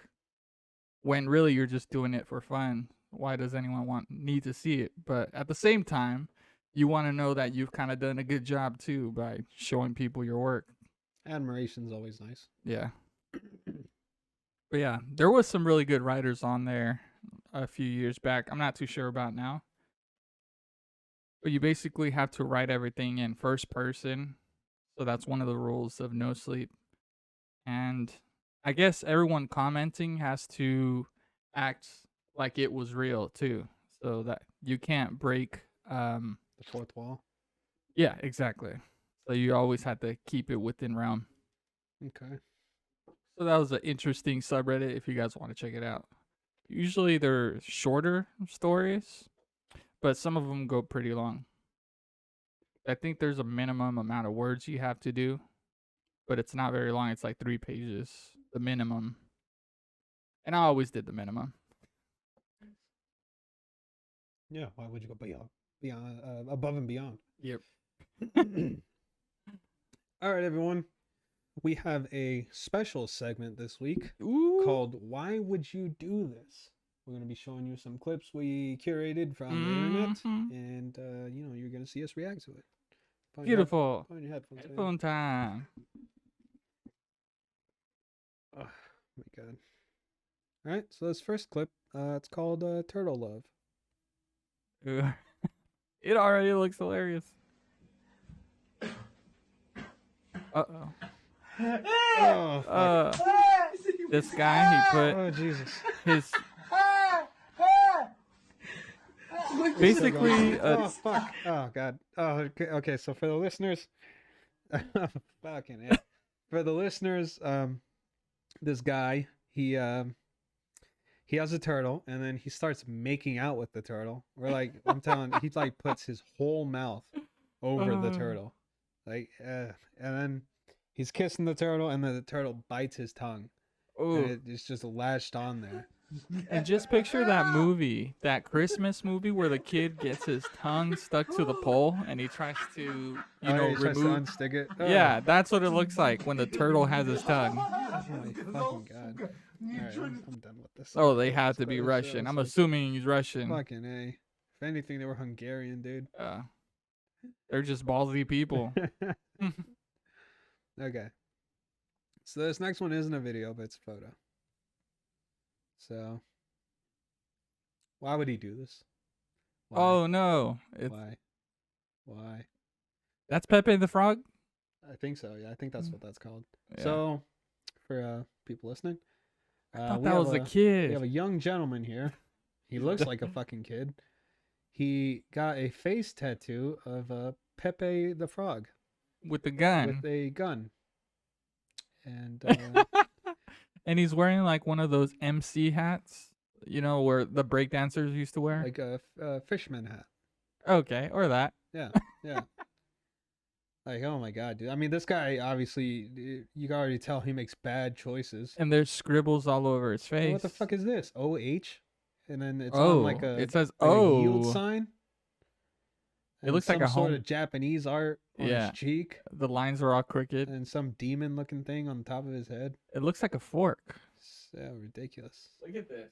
When really you're just doing it for fun. Why does anyone need to see it? But at the same time, you want to know that you've kind of done a good job too by showing people your work. Admiration's always nice. Yeah. But yeah, there was some really good writers on there a few years back. I'm not too sure about now. But you basically have to write everything in first person. So that's one of the rules of No Sleep. And I guess everyone commenting has to act like it was real too. So that you can't break The fourth wall. yeah, exactly. So you always have to keep it within realm. Okay. So that was an interesting subreddit if you guys want to check it out. Usually they're shorter stories, but some of them go pretty long. I think there's a minimum amount of words you have to do, but it's not very long. It's like 3 pages, the minimum. And I always did the minimum. Yeah. Why would you go beyond? beyond, above and beyond. Yep. All right, everyone. We have a special segment this week Ooh. called "Why Would You Do This?" We're going to be showing you some clips we curated from the internet, and you're going to see us react to it. Beautiful. Put on your headphones. Headphone time. Oh my god! All right, so this first clip, it's called "Turtle Love." It already looks hilarious. Uh-oh. Oh, This guy, he put Jesus. his basically Oh fuck! Oh god! Oh, okay. So for the listeners, fucking hell. For the listeners, this guy, he has a turtle, and then he starts making out with the turtle. We're like, I'm telling, he like puts his whole mouth over the turtle, like, and then he's kissing the turtle, and then the turtle bites his tongue. And it's just lashed on there. And just picture that movie, that Christmas movie where the kid gets his tongue stuck to the pole and he tries to, he tries to remove. unstick it. Oh. Yeah, that's what it looks like when the turtle has his tongue. Oh my fucking god! All right, I'm done with this. Oh, they have to be Russian. I'm assuming he's Russian. Fucking A. If anything, they were Hungarian, dude. They're just ballsy people. Okay. So this next one isn't a video, but it's a photo. So, why would he do this? Why? Oh no! Why? That's Pepe the Frog. I think so. Yeah, I think that's what that's called. Yeah. So, for people listening, I thought that was a kid. We have a young gentleman here. He looks like a fucking kid. He got a face tattoo of Pepe the Frog with a gun. With a gun. And and he's wearing like one of those MC hats, where the breakdancers used to wear, like a fisherman hat. Okay, or that. Yeah. Like, oh my god, dude. I mean, this guy obviously, you can already tell he makes bad choices. And there's scribbles all over his face. What the fuck is this? OH, and then it's on like it says a yield sign. It looks like a sort of Japanese art on his cheek. The lines are all crooked. And some demon-looking thing on the top of his head. It looks like a fork. So ridiculous. Look at this.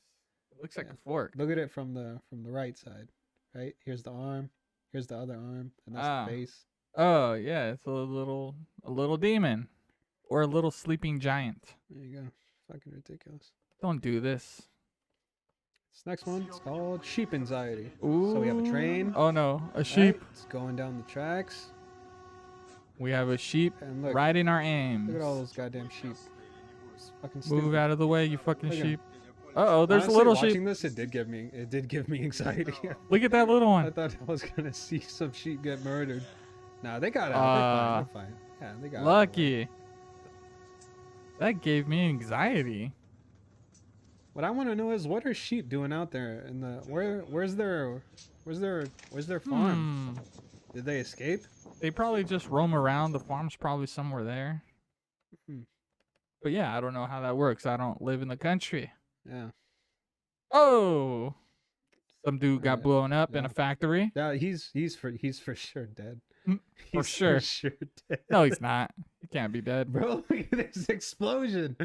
It looks like a fork. Look at it from the right side. Right? Here's the arm. Here's the other arm, and that's the face. Oh yeah, it's a little demon, or a little sleeping giant. There you go. Fucking ridiculous. Don't do this. This next one is called sheep anxiety. Ooh. So we have a train. Oh no, a sheep. Right, it's going down the tracks. We have a sheep and look, riding our aims. Look at all those goddamn sheep. Fucking Move out of the way, you fucking sheep. Uh-oh, there's honestly, a little watching sheep. This, it did give me anxiety. Look at that little one. I thought I was gonna see some sheep get murdered. Nah, they got out. They're fine. Yeah, they got lucky. That gave me anxiety. What I want to know is, what are sheep doing out there in the where's their farm? Did they escape? They probably just roam around. The farm's probably somewhere there. But yeah, I don't know how that works. I don't live in the country. Yeah. Oh, some dude got blown up in a factory. Yeah, he's for sure dead. For sure dead. No, he's not. He can't be dead, bro. Look at this explosion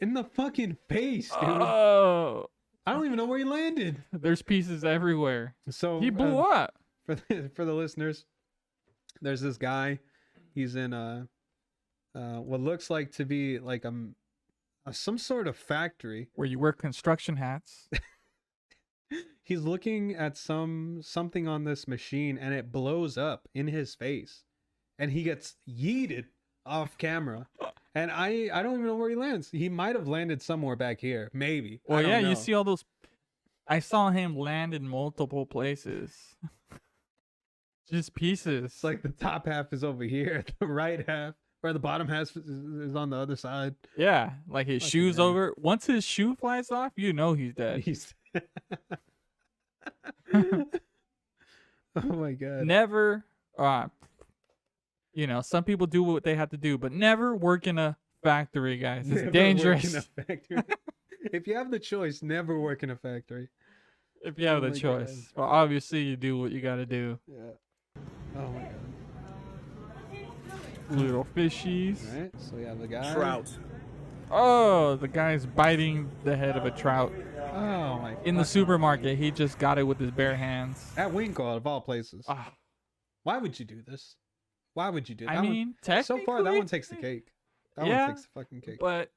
in the fucking face, dude. Oh, I don't even know where he landed. There's pieces everywhere. So he blew up. For the listeners, there's this guy. He's in what looks like to be like some sort of factory where you wear construction hats. He's looking at something on this machine, and it blows up in his face, and he gets yeeted off camera. And I don't even know where he lands. He might have landed somewhere back here, maybe. Well, yeah, you see all those. I saw him land in multiple places. Just pieces. It's like the top half is over here, the right half, or the bottom half is on the other side. Yeah, like his shoe's over. Once his shoe flies off, you know he's dead. Oh my god. Never, some people do what they have to do, but never work in a factory, guys. It's dangerous. Work in a factory. If you have the choice, never work in a factory. If you have Oh the my choice. Well, obviously you do what you gotta do. Yeah. Oh my god. Little fishies. All right. So we have the guy. Trout. Oh, the guy's biting the head of a trout. Oh my. In the supermarket, he just got it with his bare hands. At Winkle, of all places. Ah, Why would you do this? Why would you do that? I mean, technically, so far that one takes the cake. That yeah, one takes the fucking cake. but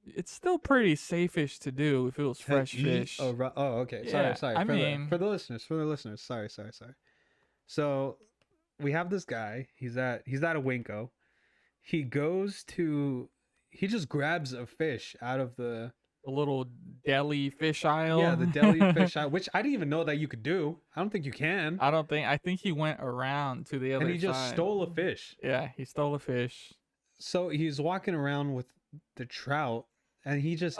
it's still pretty safe-ish to do if it was fresh fish. Oh, okay. Yeah, Sorry. I For mean- the listeners. Sorry. So we have this guy. He's at a Winko. He just grabs a fish out of the little deli fish aisle. Yeah, the deli fish aisle, which I didn't even know that you could do. I don't think you can. I think he went around to the other side. And he just stole a fish. Yeah, he stole a fish. So he's walking around with the trout, and he just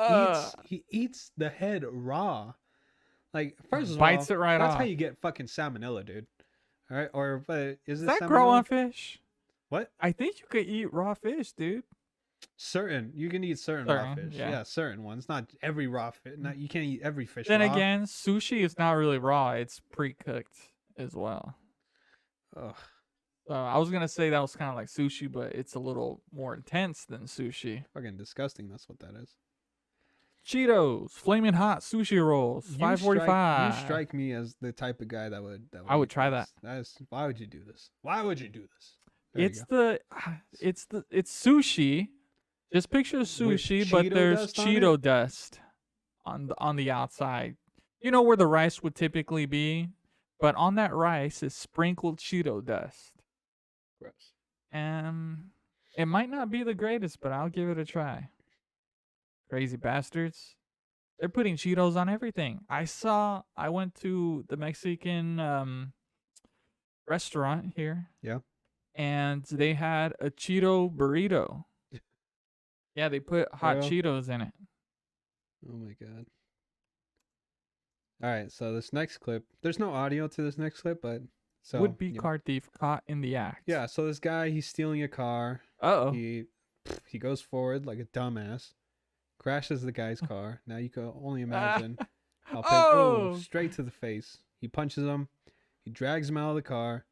eats the head raw. Like, first of all, Bites it right that's off. how you get fucking salmonella, dude. All right, or is it Does that salmonella? grow on fish? What? I think you could eat raw fish, dude. You can eat certain raw Certain, fish. yeah. Yeah, certain ones. Not every raw fish. You can't eat every fish. Then raw. again, sushi is not really raw; it's pre-cooked as well. Ugh. I was gonna say that was kind of like sushi, but it's a little more intense than sushi. Fucking disgusting. That's what that is. Cheetos, flaming hot sushi rolls, $5.45. You strike me as the type of guy that would. I would eat try this. that. Why would you do this? Why would you do this? There you It's go. it's sushi. Just picture sushi, but Cheeto there's dust on Cheeto dust on the outside. You know where the rice would typically be, but on that rice is sprinkled Cheeto dust. Gross. It might not be the greatest, but I'll give it a try. Crazy bastards. They're putting Cheetos on everything. I went to the Mexican restaurant here. Yeah. And they had a Cheeto burrito. Yeah, they put hot Well. Cheetos in it. Oh my god. All right, so this next clip, there's no audio to this next clip, but so Would-be car thief caught in the act. Yeah, so this guy, he's stealing a car. Uh-oh. He goes forward like a dumbass, crashes the guy's car. Now you can only imagine how straight to the face. He punches him. He drags him out of the car.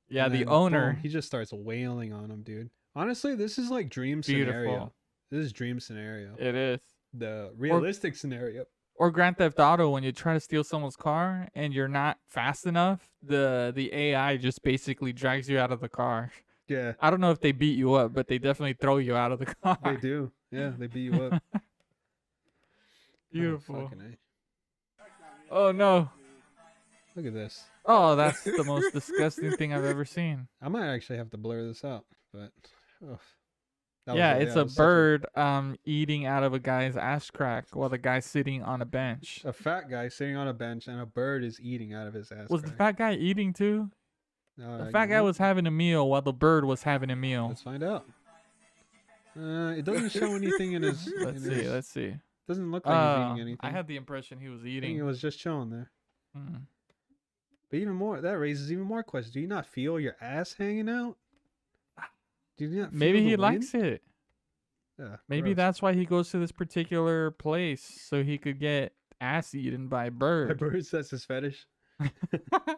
Yeah, and the then, owner. boom, he just starts wailing on him, dude. Honestly, this is like dream Beautiful. scenario. This is dream scenario. It is. The realistic scenario. Or Grand Theft Auto, when you try to steal someone's car and you're not fast enough, the AI just basically drags you out of the car. Yeah, I don't know if they beat you up, but they definitely throw you out of the car. they do. Yeah, they beat you up. Beautiful. Oh, fucking A. Oh no. Look at this. Oh, that's the most disgusting thing I've ever seen. I might actually have to blur this out, but Yeah, it's a was such bird eating out of a guy's ass crack while the guy's sitting on a bench. a fat guy sitting on a bench, and a bird is eating out of his ass. Was the crack. fat guy eating too? All The right, fat you guy know, was having a meal while the bird was having a meal. Let's find out. It doesn't show anything in his. Let's see. Doesn't look like he's eating anything. I had the impression he was I think eating. it was just chilling there. Mm. But even more, that raises even more questions. Do you not feel your ass hanging out? Do you not? Maybe feel the he wind? likes it. Yeah, Maybe gross. that's why he goes to this particular place so he could get ass eaten by a By bird. birds. That's his fetish.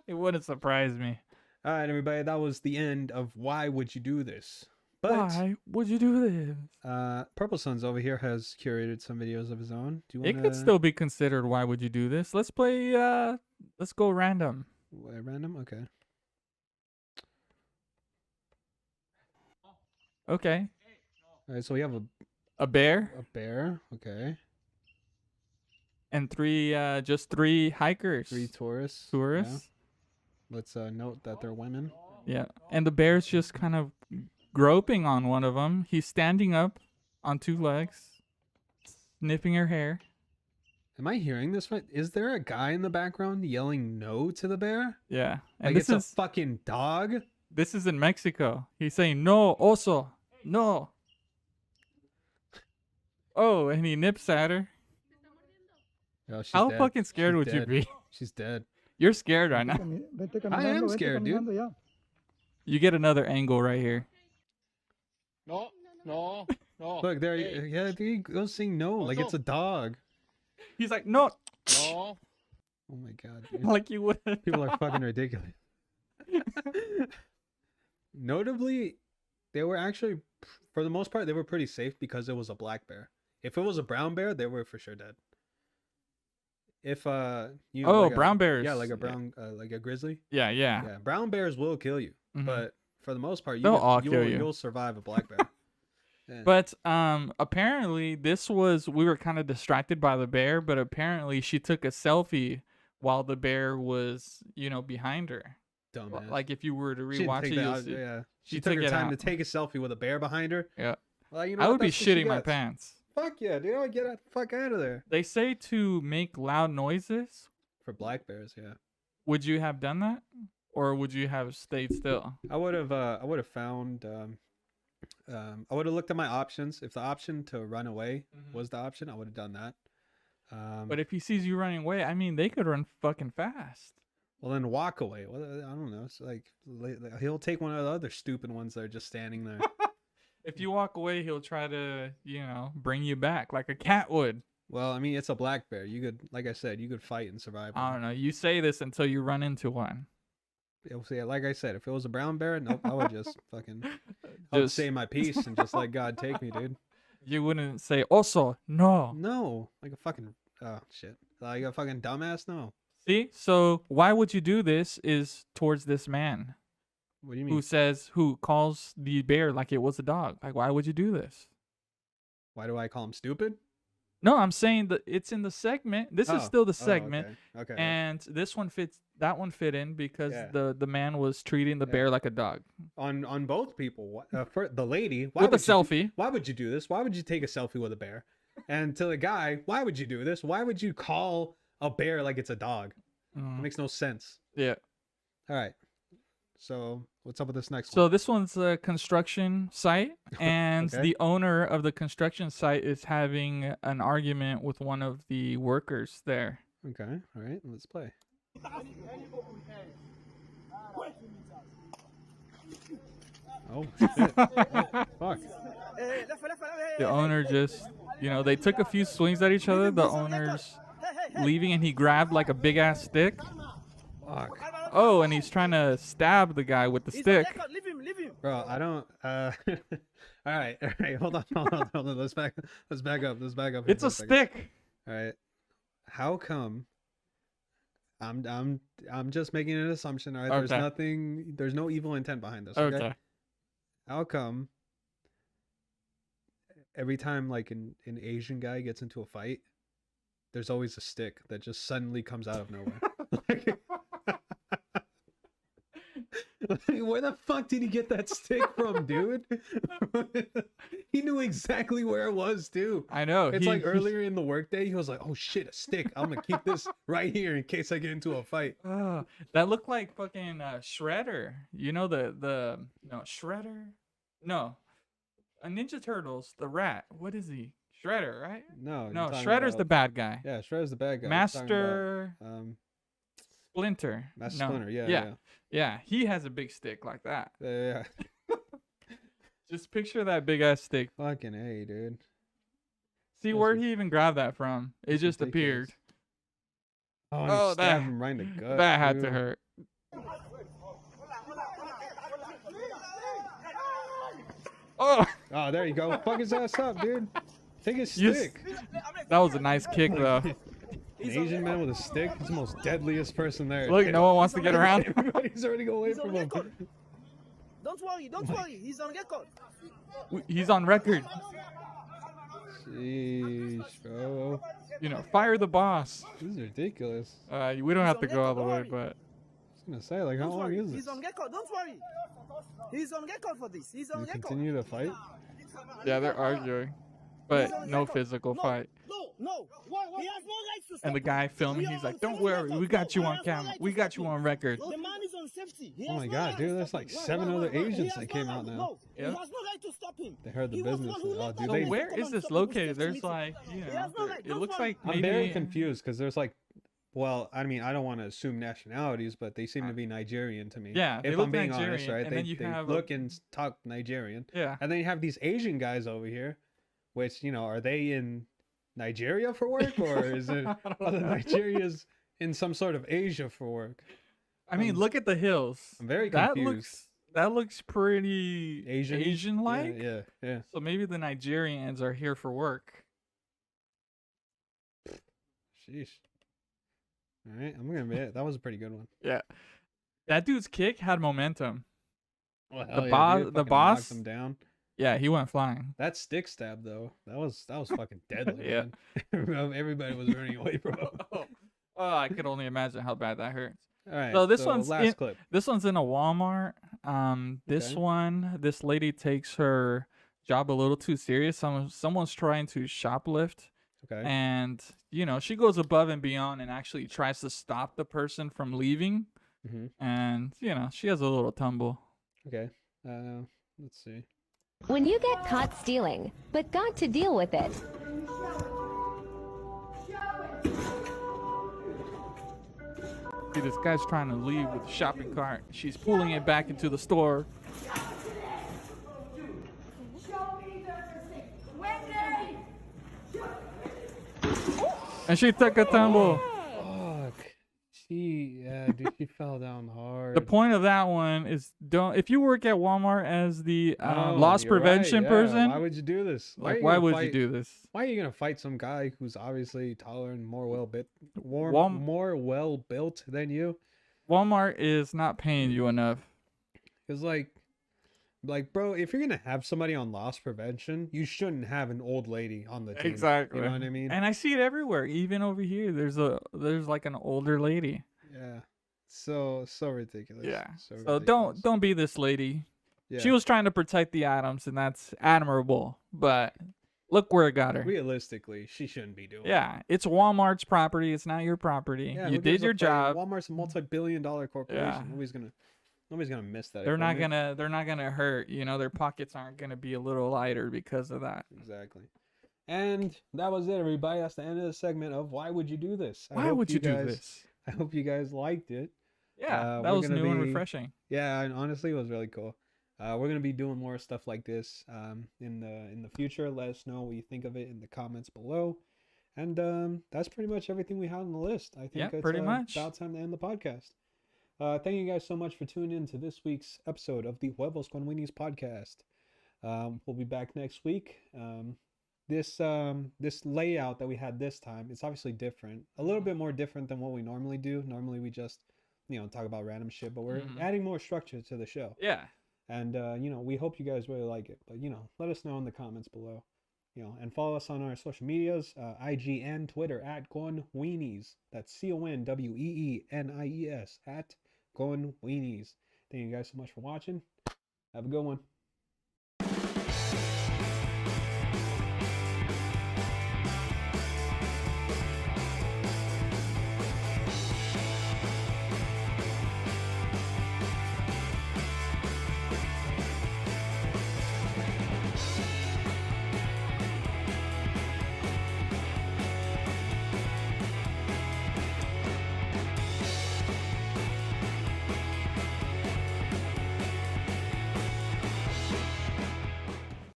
It wouldn't surprise me. All right, everybody. That was the end of Why Would You Do This? But Why would you do this? PurpleSuns over here has curated some videos of his own. Do you want It could still be considered why would you do this? Let's play let's go random. random? Okay. Okay. All right, so we have A bear a bear. Okay. and just three hikers. 3 tourists. tourists. Yeah. Let's note that they're women. Yeah. And the bear's just kind of groping on one of them. He's standing up on 2 legs, sniffing her hair. Am I hearing this right? Is there a guy in the background yelling no to the bear? Yeah. And Like this it's is a fucking dog? this is in Mexico. He's saying no, oso, no. Oh, and he nips at her. Oh, she's How dead. fucking scared She's would you dead. be? She's dead. You're scared right now. I am scared, dude. You get another angle right here. No. Look, there. Yeah, he goes saying no, like it's a dog. He's like, no. No. Oh my god, dude. Like you would. People are fucking ridiculous. Notably, they were actually, for the most part, they were pretty safe because it was a black bear. If it was a brown bear, they were for sure dead. If you Oh, like brown bears. yeah, like a brown like a grizzly. Yeah. Yeah, brown bears will kill you, Mhm. but for the most part, They'll all kill you. You'll survive a black bear. Yeah. But apparently we were kind of distracted by the bear, but apparently she took a selfie while the bear was, behind her. Dumbass. Like if you were to She didn't rewatch take it, that you'll out- see. yeah. She she took took her it time out. to take a selfie with a bear behind her. Yeah. Well, you know I what? would be That's what she shitting my gets. pants. Fuck yeah, dude! I would get the fuck out of there. They say to make loud noises. For black bears, yeah. Would you have done that, or would you have stayed still? I would have found. I would have looked at my options. If the option to run away was the option, I would have done that. But if he sees you running away, I mean, they could run fucking fast. Well, then walk away. Well, I don't know. It's like he'll take one of the other stupid ones that are just standing there. If you walk away, he'll try to, bring you back like a cat would. Well, I mean, it's a black bear. You could, like I said, you could fight and survive. I don't know. You say this until you run into one. Yeah, like I said, if it was a brown bear, nope, I would just fucking, I would Just- say my piece and just let God take me, dude. You wouldn't say, also, no. No, like a fucking, oh shit, like a fucking dumbass. No. See? So why would you do this is towards this man What do you mean? who calls the bear like it was a dog. Like, why would you do this? Why do I call him stupid? No, I'm saying that it's in the segment. This is still the segment. Okay. And that one fit in because Yeah. the man was treating the bear like a dog. On both people. For the lady, why With a would you- selfie. why would you do this? Why would you take a selfie with a bear? And to the guy, why would you do this? Why would you call a bear like it's a dog? It makes no sense. Yeah. All right. So what's up with this next So one? this one's a construction site, and Okay. the owner of the construction site is having an argument with one of the workers there. Okay. All right. Let's play. Oh shit! Fuck. The owner just, they took a few swings at each other. The owner's leaving, and he grabbed like a big ass stick. Fuck. Oh, and he's trying to stab the guy with the stick. Bro, I don't. All right. Hold on. Let's back up. Let's back up. Here It's for a second. stick. All right. How come? I'm just making an assumption. All right. There's Okay. nothing. There's no evil intent behind this. Okay. Okay. How come? Every time like an Asian guy gets into a fight, there's always a stick that just suddenly comes out of nowhere. Like, where the fuck did he get that stick from, dude? He knew exactly where it was too. I know. It's like earlier in the workday, he was like, "Oh shit, a stick! I'm gonna keep this right here in case I get into a fight." That looked like fucking Shredder. You know no Shredder? No, a Ninja Turtles. The rat. What is he? Shredder, right? No, you're No, talking Shredder's the about- bad guy. Yeah, Shredder's the bad guy. You're talking Master about, Splinter. Master No. Splinter. Yeah, Yeah. Yeah, he has a big stick like that. yeah. Just picture that big ass stick. Fucking A, dude. See That's where ri- he even grabbed that from? It That's just ridiculous. appeared. Oh, and Oh, he stabbed him right in the gut. That had to dude. hurt. Oh, Oh, there you go. Fuck his ass up, dude. Take his You stick. that was a nice kick though. An Asian man with a stick. He's the most deadliest person there. Look, no one wants to get around. Everybody's already going away He's on from him. record. Don't worry. He's on record. He's on record. Sheesh, bro. Fire the boss. This is ridiculous. We don't have to go all the way, but I was gonna say, like, how Don't long worry. is He's this? on record. Don't worry. He's on record for this. He's on You record. continue to fight? yeah, they're arguing, but no physical fight. No. He has no right to stop And the guy filming, he's like, "Don't worry, we got you on camera. We got you on record." The man is on safety. He Oh has my no God, right dude, to there's stop like him. 7 other He Asians has that no came right- out now. No, Yeah. he has no right to stop him. They heard the He was business. one who Oh, led dude, So that they. where Come is on, this stop him, located? stop There's meeting. like, He has no right. it Don't looks worry. like I'm maybe. very confused because there's like, well, I mean, I don't want to assume nationalities, but they seem to be Nigerian to me. Yeah, they if look I'm being honest, Nigerian, right? and They, then you they have a- look and talk Nigerian, Yeah. and then you have these Asian guys over here, which are they in Nigeria for work, or is it I don't other know. Nigerias in some sort of Asia for work. I mean, look at the hills. I'm very That confused. looks pretty Asian-y? Asian-like. Yeah. So maybe the Nigerians are here for work. Sheesh. All right, I'm gonna admit that was a pretty good one. Yeah. That dude's kick had momentum. Well, The hell yeah, boss- dude, the fucking boss- knocked him down. Yeah, he went flying. That stick stab though, that was fucking deadly. Yeah. Man. Everybody was running away, bro. Oh, I could only imagine how bad that hurts. All right. So this one's last clip. This one's in a Walmart. This Okay. one, this lady takes her job a little too serious. Someone's trying to shoplift, Okay. and she goes above and beyond and actually tries to stop the person from leaving. Mm-hmm. And she has a little tumble. Okay. Let's see. When you get caught stealing, but got to deal with it. See, this guy's trying to leave with the shopping cart. She's pulling it back into the store. And she took a tumble. Fuck. Dude, she fell down hard. The point of that one is if you work at Walmart as the No, loss you're right, prevention yeah. person, Why would you do this? like, you why gonna would fight- you do this? Why are you gonna fight some guy who's obviously taller and more well built, Walm- more well built than you? Walmart is not paying you enough. Because like, bro, if you're gonna have somebody on loss prevention, you shouldn't have an old lady on the team. Exactly. You know what I mean? And I see it everywhere. Even over here, there's like an older lady. Yeah. So ridiculous. Yeah. So So ridiculous. don't be this lady. Yeah. She was trying to protect the atoms, and that's admirable. But look where it got her. Realistically, she shouldn't be doing. Yeah, it's Walmart's property. It's not your property. Yeah, You who did gives a your fuck? job. Walmart's a multi-billion-dollar corporation. Yeah. Nobody's gonna miss that. They're not equipment. gonna hurt. Their pockets aren't gonna be a little lighter because of that. Exactly. And that was it, everybody. That's the end of the segment of Why Would You Do This? I Why hope would you do guys- this? I hope you guys liked it. Yeah, that we're was gonna new and be- refreshing. Yeah, and honestly, it was really cool. We're gonna be doing more stuff like this in the future. Let us know what you think of it in the comments below. And that's pretty much everything we had on the list. I think Yeah, it's pretty much. about time to end the podcast. Thank you guys so much for tuning in to this week's episode of the Huevos con Weenies podcast. We'll be back next week. This layout that we had this time, it's obviously different, a little bit more different than what we normally do. Normally we just talk about random shit, but we're adding more structure to the show. Yeah. And we hope you guys really like it. But let us know in the comments below. And follow us on our social medias, IG and Twitter at @GonWeenies. That's CONWEENIES at @GonWeenies. Thank you guys so much for watching. Have a good one.